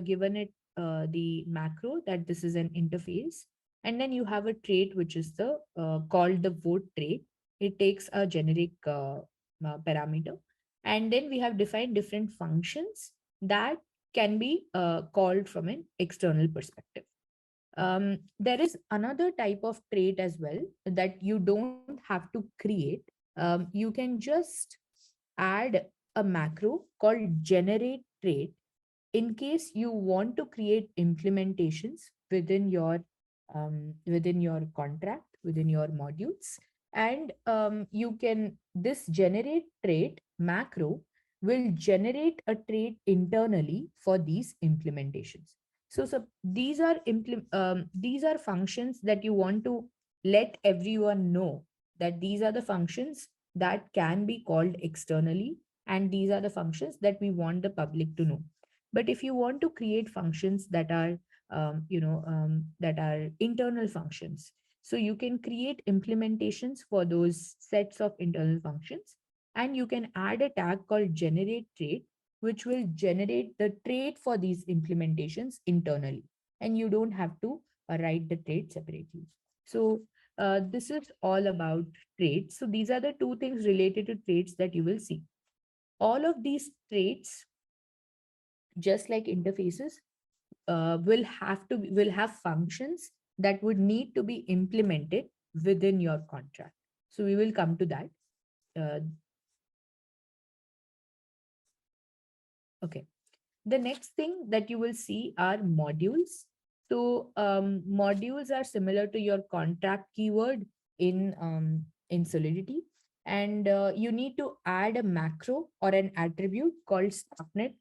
given it the macro that this is an interface, and then you have a trait which is the called the vote trait. It takes a generic parameter, and then we have defined different functions that can be called from an external perspective. There is another type of trait as well that you don't have to create. You can just add a macro called generate trait in case you want to create implementations within your contract, within your modules. And you can this generate trait macro will generate a trait internally for these implementations. So these are functions that you want to let everyone know that these are the functions that can be called externally, and these are the functions that we want the public to know. But if you want to create functions that are that are internal functions, so you can create implementations for those sets of internal functions, and you can add a tag called generate trait, which will generate the trait for these implementations internally, and you don't have to write the trait separately. So this is all about traits. So these are the two things related to traits that you will see. All of these traits, just like interfaces, will have functions that would need to be implemented within your contract. So we will come to that. Uh, okay. The next thing that you will see are modules. So modules are similar to your contract keyword in Solidity, and you need to add a macro or an attribute called Starknet :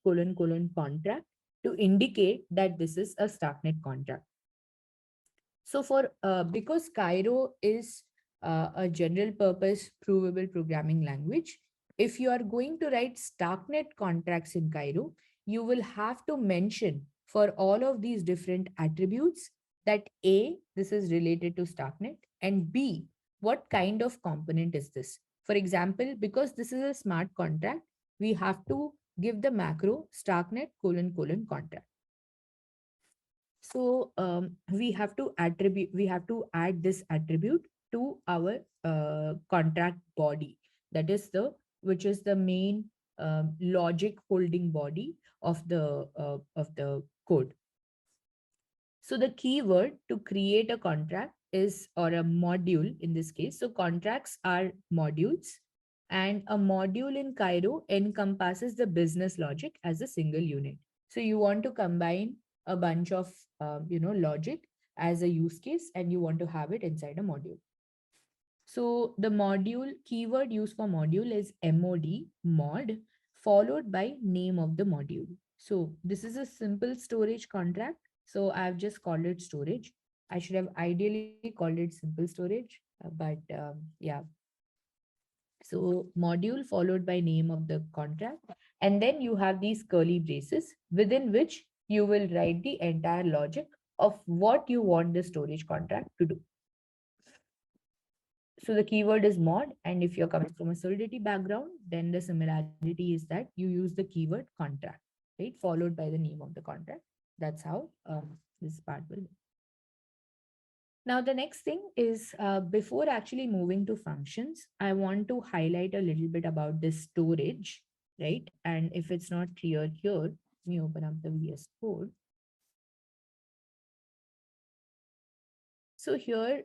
contract to indicate that this is a Starknet contract. So for because Cairo is a general purpose provable programming language, if you are going to write Starknet contracts in Cairo, you will have to mention for all of these different attributes that A, this is related to Starknet, and B, what kind of component is this? For example, because this is a smart contract, we have to give the macro Starknet : contract. So we have to add this attribute to our contract body. That is which is the main logic holding body of the code. So the keyword to create a contract is, or a module in this case. So contracts are modules, and a module in Cairo encompasses the business logic as a single unit. So you want to combine a bunch of logic as a use case, and you want to have it inside a module. So the module keyword used for module is mod, followed by name of the module. So this is a simple storage contract. So I've just called it storage. I should have ideally called it simple storage, but yeah. So module followed by name of the contract. And then you have these curly braces within which you will write the entire logic of what you want the storage contract to do. So the keyword is mod, and if you're coming from a Solidity background, then the similarity is that you use the keyword contract, right, followed by the name of the contract. That's how this part will be. Now, the next thing is before actually moving to functions, I want to highlight a little bit about this storage, right? And if it's not clear here, let me open up the VS Code. So here,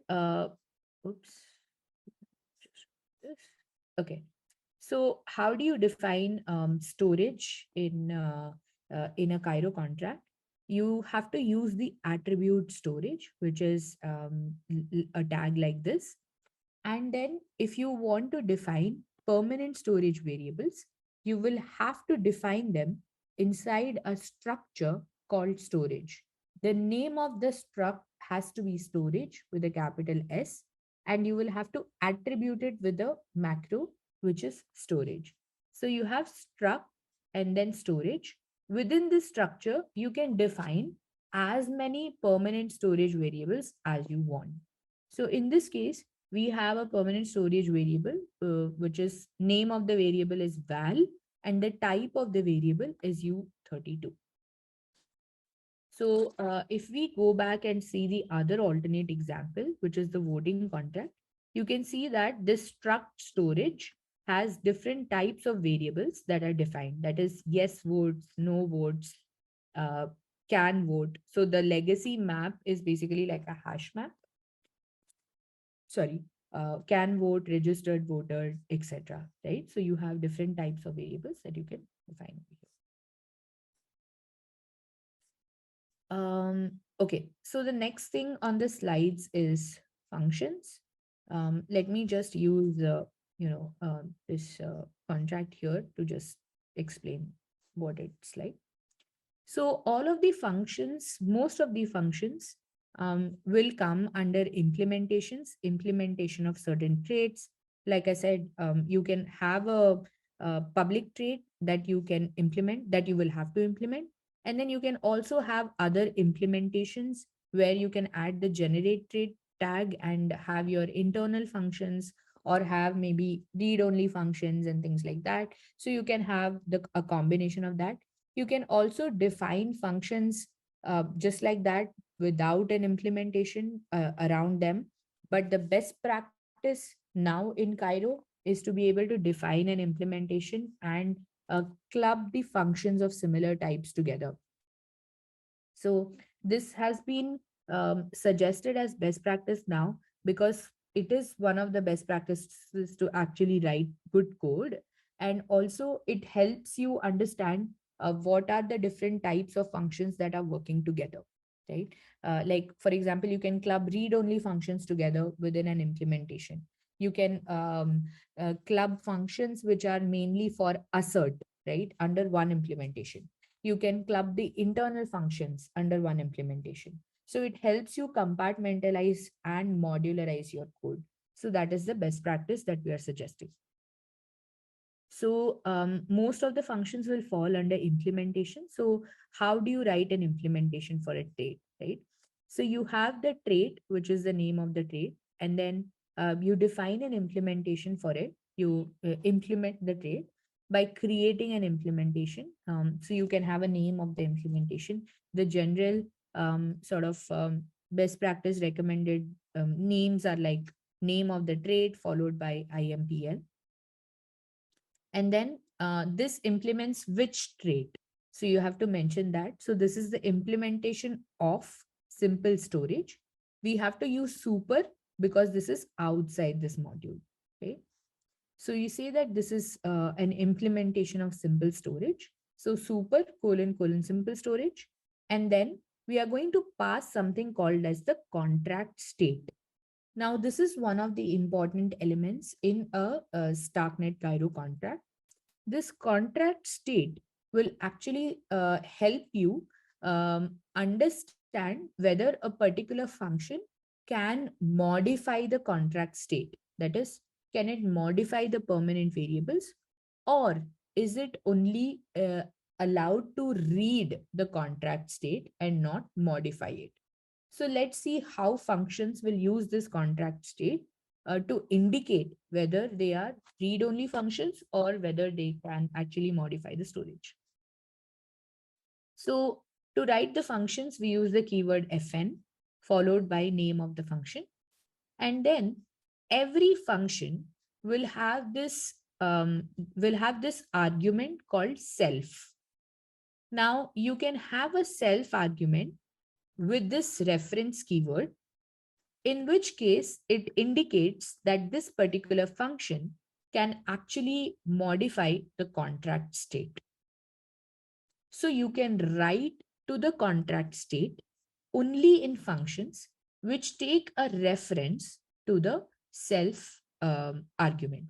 oops. Okay. So how do you define storage in a Cairo contract? You have to use the attribute storage, which is a tag like this. And then if you want to define permanent storage variables, you will have to define them inside a structure called storage. The name of the struct has to be storage with a capital S, and you will have to attribute it with a macro, which is storage. So you have struct and then storage. Within this structure, you can define as many permanent storage variables as you want. So in this case, we have a permanent storage variable, which is name of the variable is val and the type of the variable is U32. So if we go back and see the other alternate example, which is the voting contract, you can see that this struct storage has different types of variables that are defined. That is yes votes, no votes, uh, can vote. So the legacy map is basically like a hash map. Sorry, can vote, registered voter, etc. Right? So you have different types of variables that you can define. Okay, so the next thing on the slides is functions. Let me just use this contract here to just explain what it's like. So all of the functions, most of the functions will come under implementation of certain traits. Like I said, you can have a public trait that you can implement, that you will have to implement. And then you can also have other implementations where you can add the generate trait tag and have your internal functions, or have maybe read only functions and things like that. So you can have a combination of that. You can also define functions just like that without an implementation around them. But the best practice now in Cairo is to be able to define an implementation and club the functions of similar types together. So this has been suggested as best practice now because it is one of the best practices to actually write good code. And also it helps you understand what are the different types of functions that are working together, right? Like, for example, you can club read-only functions together within an implementation. You can club functions which are mainly for assert, right, under one implementation. You can club the internal functions under one implementation. So it helps you compartmentalize and modularize your code. So that is the best practice that we are suggesting. So most of the functions will fall under implementation. So how do you write an implementation for a trait, right? So you have the trait, which is the name of the trait, and then you define an implementation for it. You implement the trait by creating an implementation. So you can have a name of the implementation. The general best practice recommended names are like name of the trait followed by IMPL, and then this implements which trait. So you have to mention that. So this is the implementation of simple storage. We have to use super because this is outside this module. Okay. So you say that this is an implementation of simple storage. So super colon colon simple storage. And then we are going to pass something called as the contract state. Now, this is one of the important elements in a Starknet Cairo contract. This contract state will actually help you understand whether a particular function can modify the contract state. That is, can it modify the permanent variables, or is it only allowed to read the contract state and not modify it? So let's see how functions will use this contract state to indicate whether they are read-only functions or whether they can actually modify the storage. So to write the functions, we use the keyword fn followed by name of the function. And then every function will have this argument called self. Now you can have a self argument with this reference keyword, in which case it indicates that this particular function can actually modify the contract state. So you can write to the contract state only in functions which take a reference to the self argument.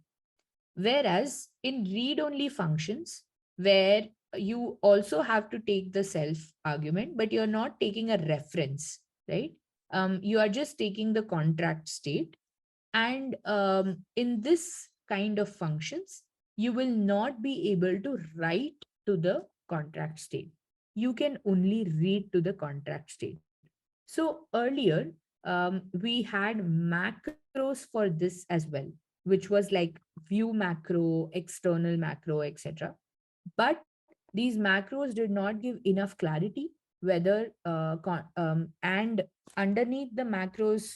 Whereas in read-only functions, where you also have to take the self argument, but you're not taking a reference, right? You are just taking the contract state. And in this kind of functions, you will not be able to write to the contract state. You can only read to the contract state. So earlier, we had macros for this as well, which was like view macro, external macro, etc. But these macros did not give enough clarity whether and underneath the macros,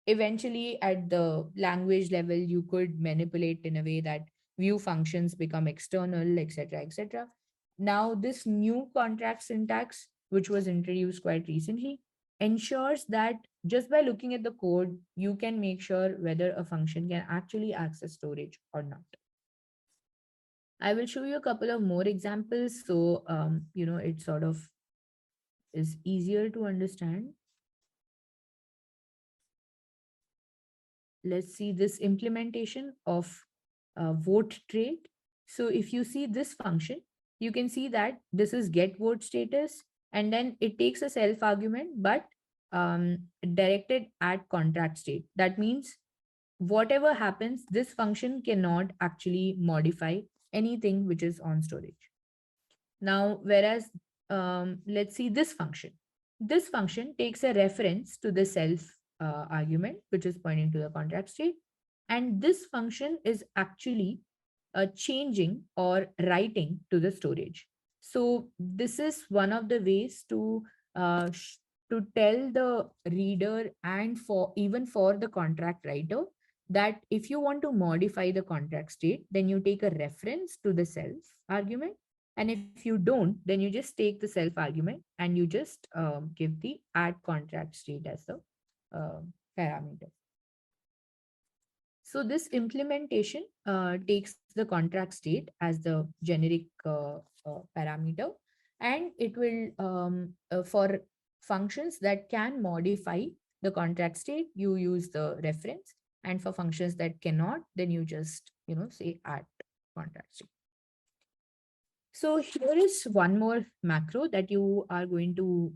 eventually at the language level, you could manipulate in a way that view functions become external, etc., etc. Now this new contract syntax, which was introduced quite recently, ensures that just by looking at the code, you can make sure whether a function can actually access storage or not. I will show you a couple of more examples so it sort of is easier to understand. Let's see this implementation of vote trait. So if you see this function, you can see that this is get vote status, and then it takes a self argument, but directed at contract state. That means whatever happens, this function cannot actually modify anything which is on storage. Now, whereas let's see this function. This function takes a reference to the self argument, which is pointing to the contract state. And this function is actually changing or writing to the storage. So this is one of the ways to tell the reader and for even for the contract writer that if you want to modify the contract state, then you take a reference to the self argument, and if you don't, then you just take the self argument and you just give the add contract state as the parameter. So this implementation takes the contract state as the generic parameter, and it will for functions that can modify the contract state, you use the reference, and for functions that cannot, then you just say add contract state. So here is one more macro that you are going to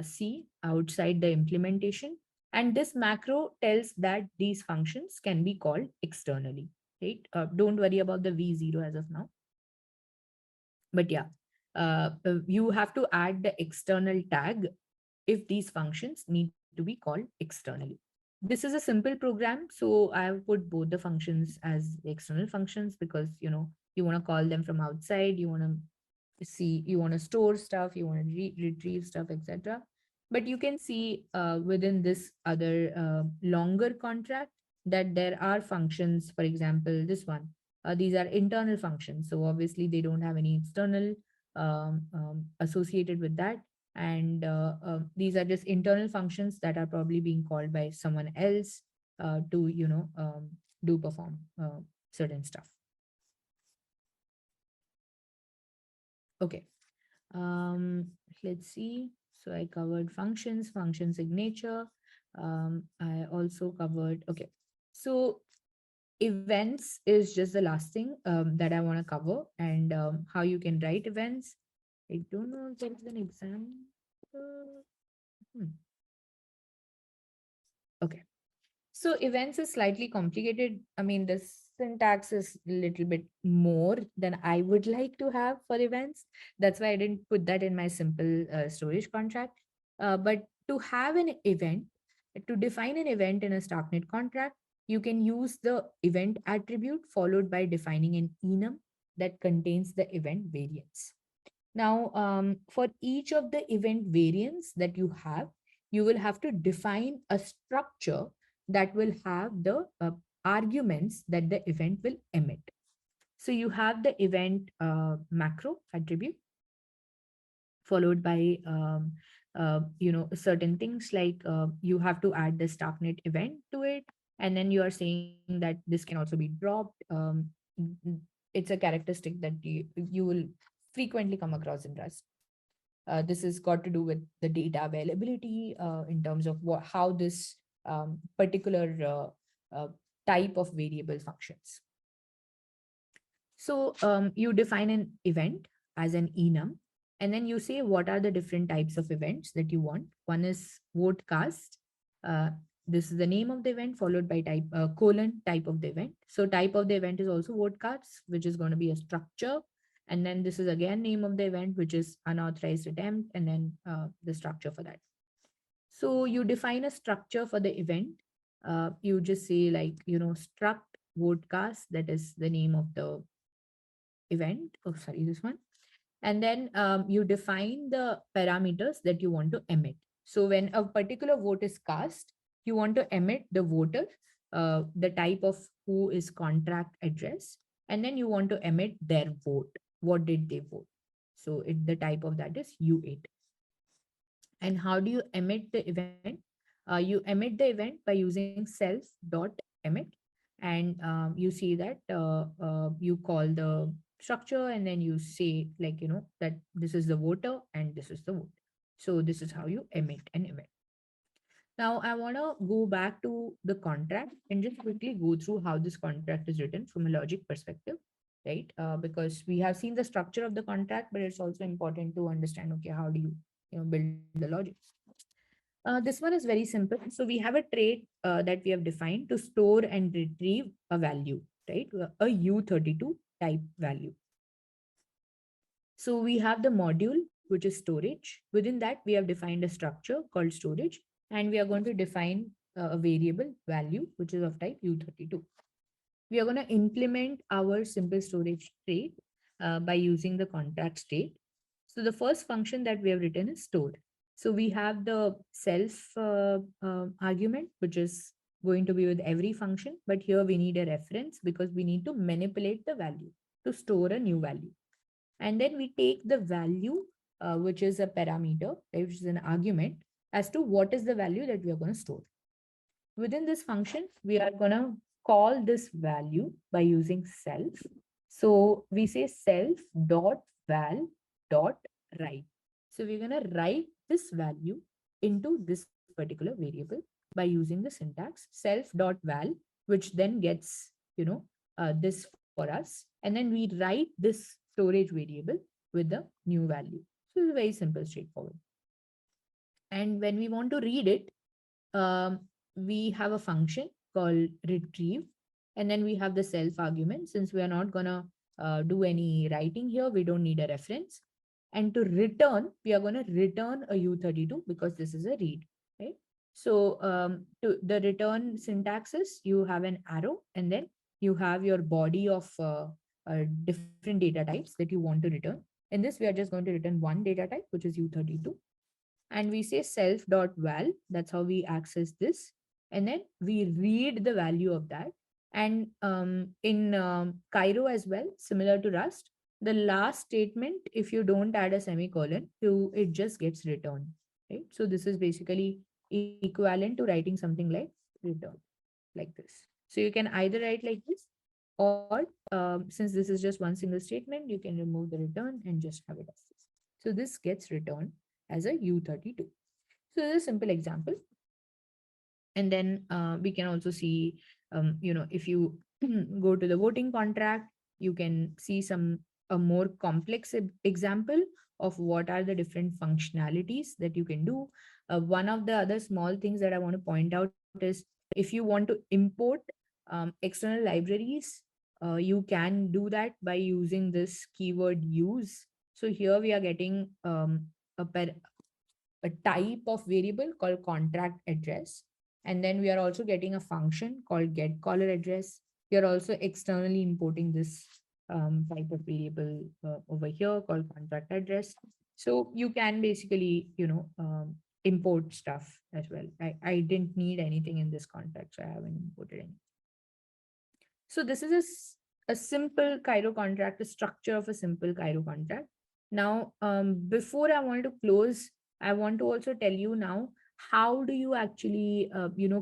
see outside the implementation. And this macro tells that these functions can be called externally, right? Don't worry about the V0 as of now. But yeah, you have to add the external tag if these functions need to be called externally. This is a simple program, so I have put both the functions as external functions because you want to call them from outside, you want to see, you want to store stuff, you want to retrieve stuff, etc. But you can see within this other longer contract that there are functions. For example, this one, these are internal functions, so obviously they don't have any external associated with that. And these are just internal functions that are probably being called by someone else to do perform certain stuff. Okay. Let's see. So I covered functions, function signature. I also covered, okay. So events is just the last thing that I want to cover, and how you can write events. I don't know if there is an exam. Hmm. Okay. So events is slightly complicated. I mean, the syntax is a little bit more than I would like to have for events. That's why I didn't put that in my simple storage contract. But to have an event, to define an event in a Starknet contract, you can use the event attribute followed by defining an enum that contains the event variants. Now, for each of the event variants that you have, you will have to define a structure that will have the arguments that the event will emit. So you have the event macro attribute followed by certain things like you have to add the Starknet event to it, and then you are saying that this can also be dropped. It's a characteristic that you will frequently come across in Rust. This has got to do with the data availability in terms of how this particular type of variable functions. So you define an event as an enum, and then you say what are the different types of events that you want. One is vote cast. Uh, this is the name of the event followed by type colon type of the event. So type of the event is also vote cast, which is going to be a structure. And then this is again name of the event, which is unauthorized attempt, and then the structure for that. So you define a structure for the event. You just say like, struct vodcast, that is the name of the event. Oh, sorry, this one. And then you define the parameters that you want to emit. So when a particular vote is cast, you want to emit the voter, the type of who is contract address, and then you want to emit their vote. What did they vote? So the type of that is U8. And how do you emit the event? You emit the event by using self dot emit, and you see that you call the structure, and then you say like that this is the voter and this is the vote. So this is how you emit an event. Now I want to go back to the contract and just quickly go through how this contract is written from a logic perspective, right? Because we have seen the structure of the contract, but it's also important to understand, okay, how do you build the logic. This one is very simple. So we have a trait that we have defined to store and retrieve a value, right? A U32 type value. So we have the module, which is storage. Within that, we have defined a structure called storage, and we are going to define a variable value, which is of type U32. We are going to implement our simple storage trait by using the contract state. So the first function that we have written is store. So we have the self argument, which is going to be with every function, but here we need a reference because we need to manipulate the value to store a new value. And then we take the value, which is a parameter, right, which is an argument, as to what is the value that we are going to store. Within this function, we are going to call this value by using self. So we say self dot val dot write. So we're going to write this value into this particular variable by using the syntax self dot val, which then gets, this for us. And then we write this storage variable with the new value. So it's very simple, straightforward. And when we want to read it, um, we have a function called retrieve, and then we have the self argument. Since we are not gonna do any writing here, we don't need a reference. And to return, we are gonna return a U32 because this is a read, right? So to the return syntax is you have an arrow, and then you have your body of different data types that you want to return. In this, we are just going to return one data type, which is U32, and we say self dot val. That's how we access this. And then we read the value of that. And in Cairo as well, similar to Rust, the last statement, if you don't add a semicolon, it just gets returned. Right. So this is basically equivalent to writing something like return, like this. So you can either write like this, or since this is just one single statement, you can remove the return and just have it as this. So this gets returned as a U32. So this is a simple example. And then we can also see, if you go to the voting contract, you can see a more complex example of what are the different functionalities that you can do. One of the other small things that I want to point out is if you want to import external libraries, you can do that by using this keyword use. So here we are getting a type of variable called contract address. And then we are also getting a function called get caller address. We are also externally importing this type of variable over here called contract address. So you can basically, import stuff as well. I didn't need anything in this contract, so I haven't imported anything. So this is a simple Cairo contract, a structure of a simple Cairo contract. Now, before I want to close, I want to also tell you now, how do you actually,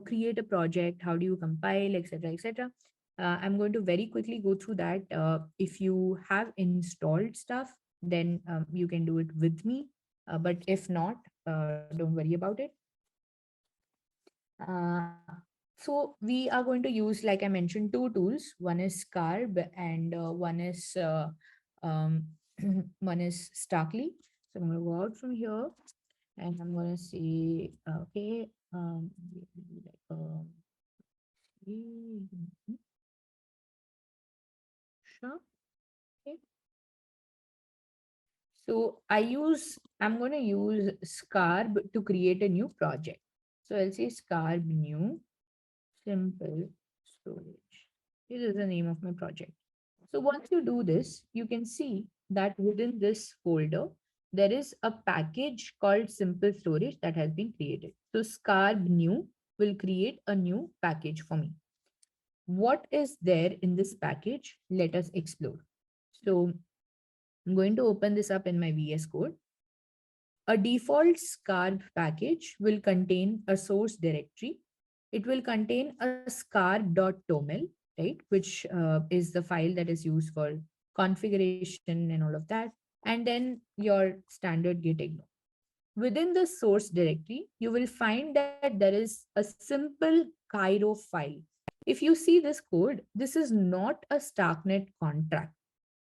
create a project? How do you compile, etc., etc. I'm going to very quickly go through that. If you have installed stuff, then you can do it with me. But if not, don't worry about it. Uh, So we are going to use, like I mentioned, two tools. One is Scarb and um, one is Starkly. So I'm going to go out from here and I'm going to say, okay, like, sure. Okay. So I'm going to use Scarb to create a new project. So I'll say Scarb new simple storage. This is the name of my project. So once you do this, you can see that within this folder, there is a package called simple storage that has been created. So Scarb new will create a new package for me. What is there in this package? Let us explore. So I'm going to open this up in my VS Code. A default scarb package will contain a source directory. It will contain a scarb.toml, right, which is the file that is used for configuration and all of that. And then your standard git ignore. Within the source directory, you will find that there is a simple Cairo file. If you see this code, this is not a Starknet contract.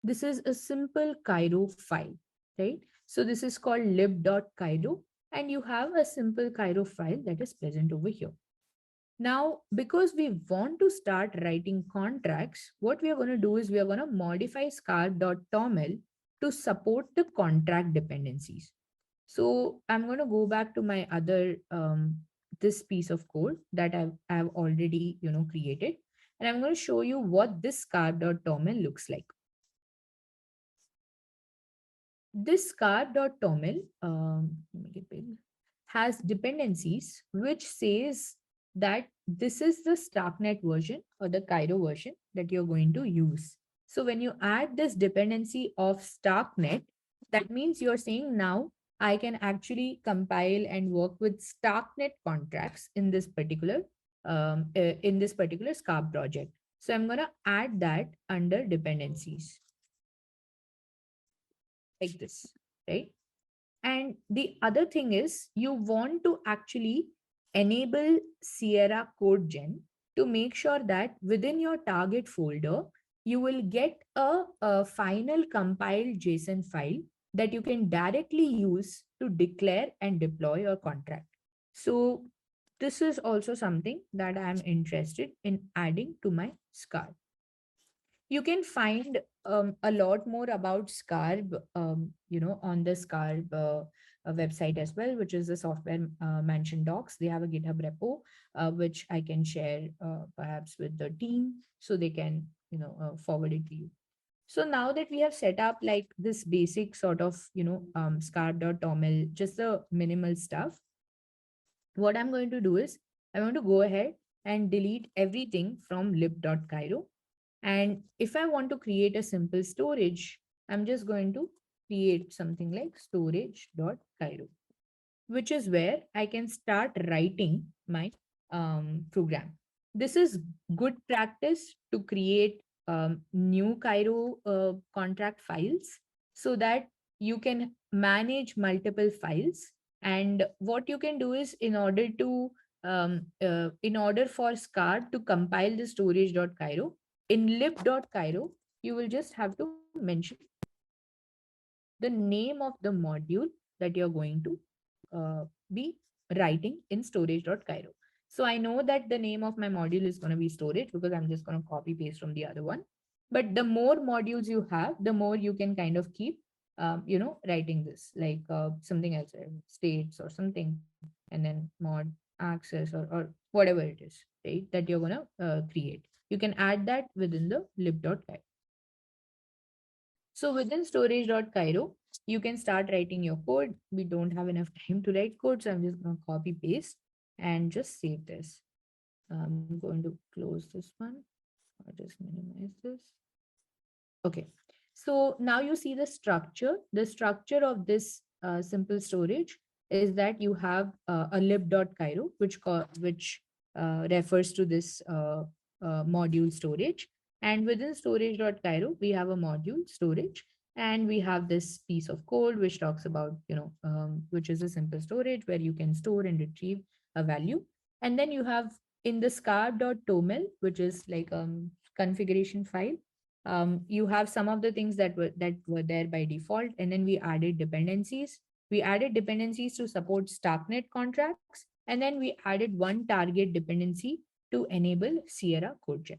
This is a simple Cairo file, right? So this is called lib.cairo, and you have a simple Cairo file that is present over here. Now, because we want to start writing contracts, what we are going to do is we are going to modify scar.toml to support the contract dependencies. So I'm going to go back to my other this piece of code that I've already created, and I'm going to show you what this scar.toml looks like. This scar.toml, make it big, has dependencies which says that this is the Starknet version or the Cairo version that you're going to use. So when you add this dependency of Starknet, that means you're saying now I can actually compile and work with Starknet contracts in this particular Scarb project. So I'm going to add that under dependencies like this, right? And the other thing is you want to actually enable Sierra Code Gen to make sure that within your target folder, you will get a final compiled JSON file that you can directly use to declare and deploy your contract. So this is also something that I'm interested in adding to my SCAR. You can find a lot more about Scarb, on the Scarb website as well, which is the software mansion docs. They have a GitHub repo, which I can share perhaps with the team so they can, forward it to you. So now that we have set up like this basic sort of, scarb.toml, just the minimal stuff, what I'm going to do is I'm going to go ahead and delete everything from lib.cairo. And if I want to create a simple storage, I'm just going to create something like storage.cairo, which is where I can start writing my program. This is good practice to create new Cairo contract files so that you can manage multiple files. And what you can do is in order for SCAR to compile the storage.cairo, in lib.cairo, you will just have to mention the name of the module that you're going to be writing in storage.cairo. So I know that the name of my module is going to be storage because I'm just going to copy paste from the other one. But the more modules you have, the more you can kind of keep, writing this like something else, states or something, and then mod access or whatever it is, right? That you're going to create. You can add that within the lib.cairo. So within storage.cairo, you can start writing your code. We don't have enough time to write code, so I'm just going to copy paste and just save this. I'm going to close this one or just minimize this. Okay. So now you see the structure. The structure of this simple storage is that you have a lib.cairo, which refers to this module storage. And within storage.cairo, we have a module storage. And we have this piece of code which talks about, which is a simple storage where you can store and retrieve a value. And then you have in the scar.toml, which is like configuration file, you have some of the things that were there by default, and then we added dependencies. We added dependencies to support Starknet contracts, and then we added one target dependency to enable Sierra CodeGen.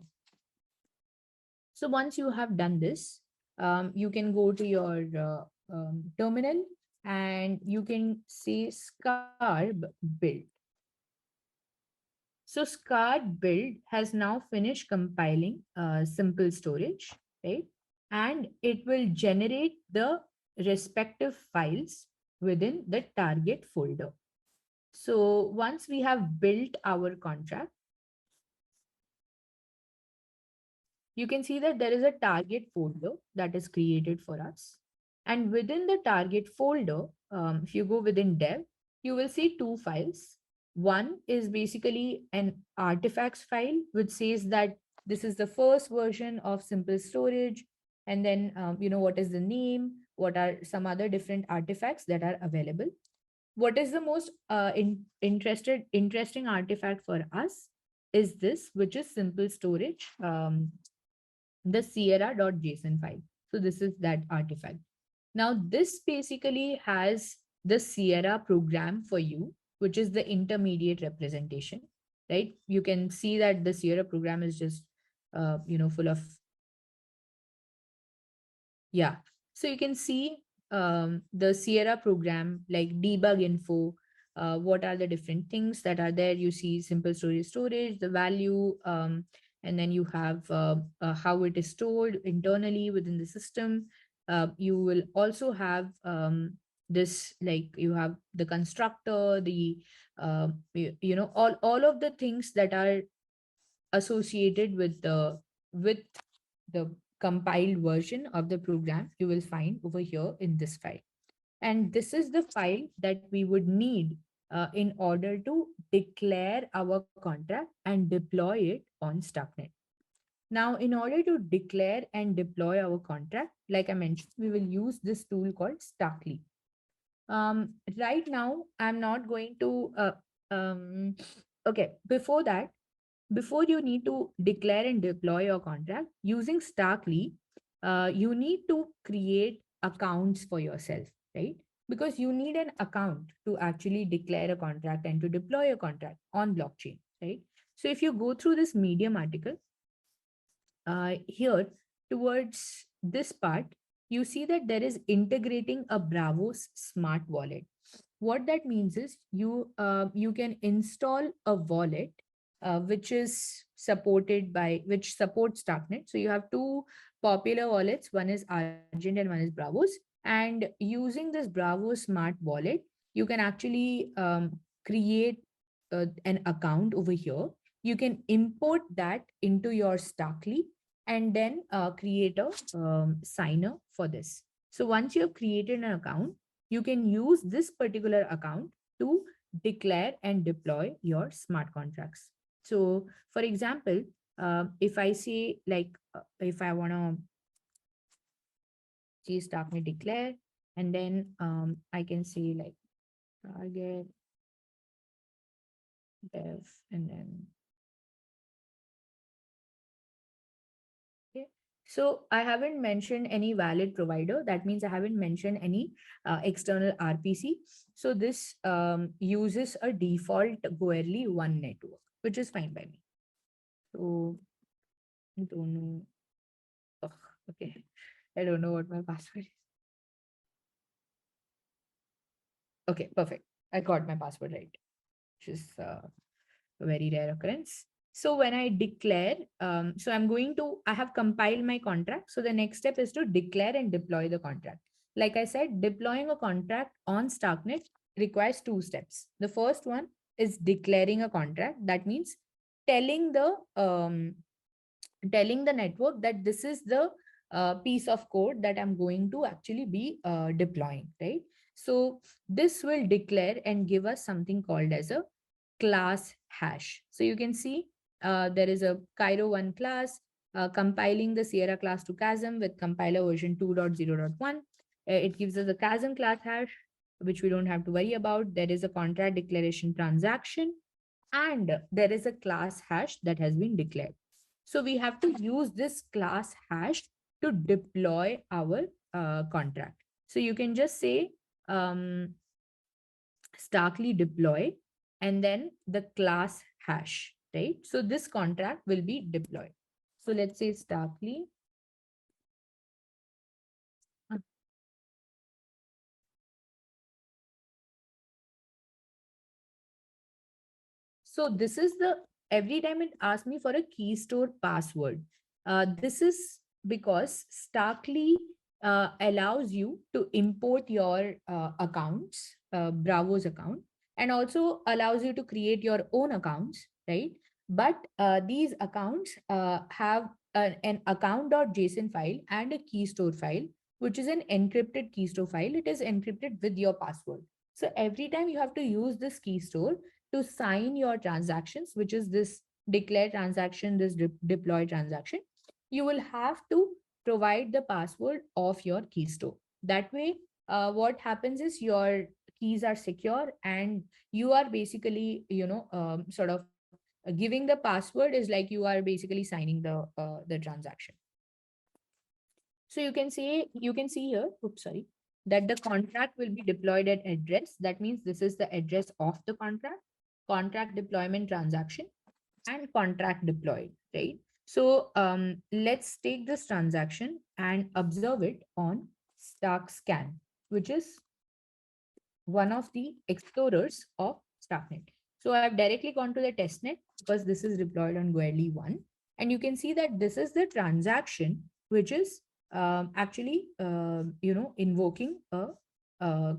So once you have done this, you can go to your terminal and you can say scarb build. So Scart build has now finished compiling simple storage, right? And it will generate the respective files within the target folder. So once we have built our contract, you can see that there is a target folder that is created for us. And within the target folder, if you go within dev, you will see two files. One is basically an artifacts file, which says that this is the first version of simple storage. And then, what is the name? What are some other different artifacts that are available? What is the most interesting artifact for us is this, which is simple storage. The Sierra.json file. So this is that artifact. Now this basically has the Sierra program for you, which is the intermediate representation, right? You can see that the Sierra program is just, full of, yeah. So you can see the Sierra program like debug info, what are the different things that are there. You see simple storage, the value, and then you have how it is stored internally within the system. You will also have this, like you have the constructor, the all of the things that are associated with the compiled version of the program you will find over here in this file. And this is the file that we would need in order to declare our contract and deploy it on Starknet. Now, in order to declare and deploy our contract, like I mentioned, we will use this tool called Starkly. Right now, I'm not going to, okay, before that, before you need to declare and deploy your contract using Starkly, you need to create accounts for yourself, right? Because you need an account to actually declare a contract and to deploy a contract on blockchain, right? So if you go through this Medium article, here towards this part, you see that there is integrating a Bravos smart wallet. What that means is you can install a wallet which supports Starknet. So you have two popular wallets. One is Argent and one is Bravos. And using this Bravos smart wallet, you can actually create an account over here. You can import that into your Starkly and then create a signer for this. So once you have created an account, you can use this particular account to declare and deploy your smart contracts. So for example, if I say like, if I want to start me declare, and then I can say like target dev, and then okay. So I haven't mentioned any valid provider. That means I haven't mentioned any external RPC. So this uses a default Goerli one network, which is fine by me. So I don't know. Ugh, okay. I don't know what my password is. Okay, perfect. I got my password right, which is a very rare occurrence. So when I declare, so I have compiled my contract. So the next step is to declare and deploy the contract. Like I said, deploying a contract on Starknet requires two steps. The first one is declaring a contract. That means telling the telling the network that this is the piece of code that I'm going to actually be deploying, right? So this will declare and give us something called as a class hash. So you can see there is a Cairo 1 class compiling the Sierra class to Chasm with compiler version 2.0.1. It gives us a Chasm class hash, which we don't have to worry about. There is a contract declaration transaction. and there is a class hash that has been declared. So we have to use this class hash to deploy our contract. So you can just say Starkly deploy and then the class hash, right? So this contract will be deployed. So let's say Starkly. So this is the, every time it asks me for a key store password. This is because Starkly allows you to import your accounts, Bravo's account, and also allows you to create your own accounts, right? But these accounts have an account.json file and a key store file, which is an encrypted key store file. It is encrypted with your password. So every time you have to use this key store to sign your transactions, which is this declare transaction, this deploy transaction, you will have to provide the password of your key store. That way, what happens is your keys are secure and you are basically, sort of giving the password is like you are basically signing the transaction. So you can see here, oops, sorry, that the contract will be deployed at address. That means this is the address of the contract deployment transaction, and contract deployed, right? So let's take this transaction and observe it on Starkscan, which is one of the explorers of Starknet. So I've directly gone to the testnet because this is deployed on Guerli 1. And you can see that this is the transaction which is actually, invoking a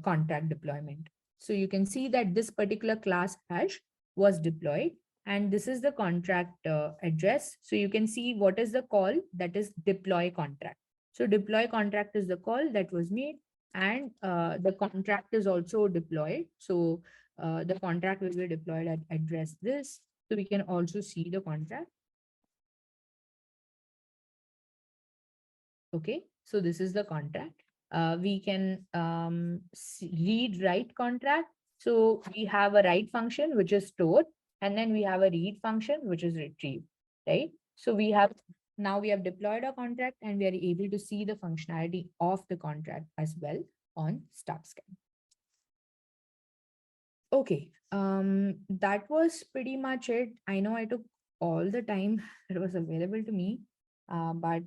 contract deployment. So you can see that this particular class hash was deployed and this is the contract address. So you can see what is the call, that is deploy contract. So deploy contract is the call that was made and the contract is also deployed. So the contract will be deployed at address this. So we can also see the contract. Okay, so this is the contract. We can read write contract. So we have a write function which is stored, and then we have a read function which is retrieve, right? So we have deployed a contract and we are able to see the functionality of the contract as well on Starkscan. Okay, that was pretty much it. I know I took all the time that was available to me, but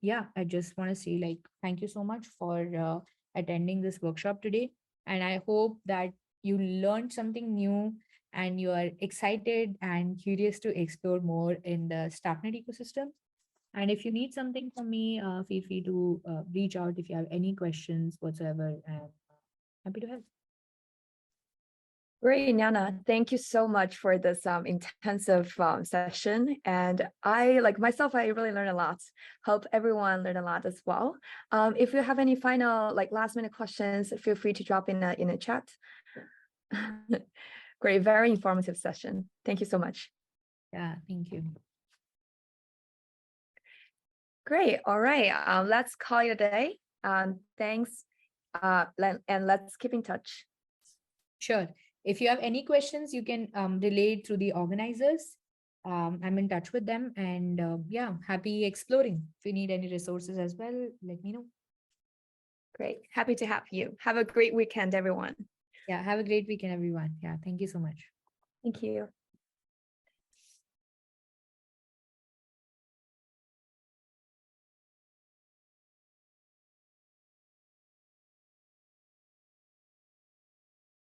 yeah, I just want to say like thank you so much for attending this workshop today, and I hope that you learned something new and you are excited and curious to explore more in the Starknet ecosystem. And if you need something from me, feel free to reach out if you have any questions whatsoever, and happy to help. Great, Gnana. Thank you so much for this intensive session. And I, like myself, I really learned a lot. Hope everyone learned a lot as well. If you have any final, like last minute questions, feel free to drop in a chat. Great, very informative session. Thank you so much. Yeah, thank you. Great. All right. Let's call it a day. Thanks. And let's keep in touch. Sure. If you have any questions, you can relay it through the organizers. I'm in touch with them and yeah, happy exploring. If you need any resources as well, let me know. Great. Happy to have you. Have a great weekend, everyone. Yeah, have a great weekend, everyone. Yeah, thank you so much. Thank you.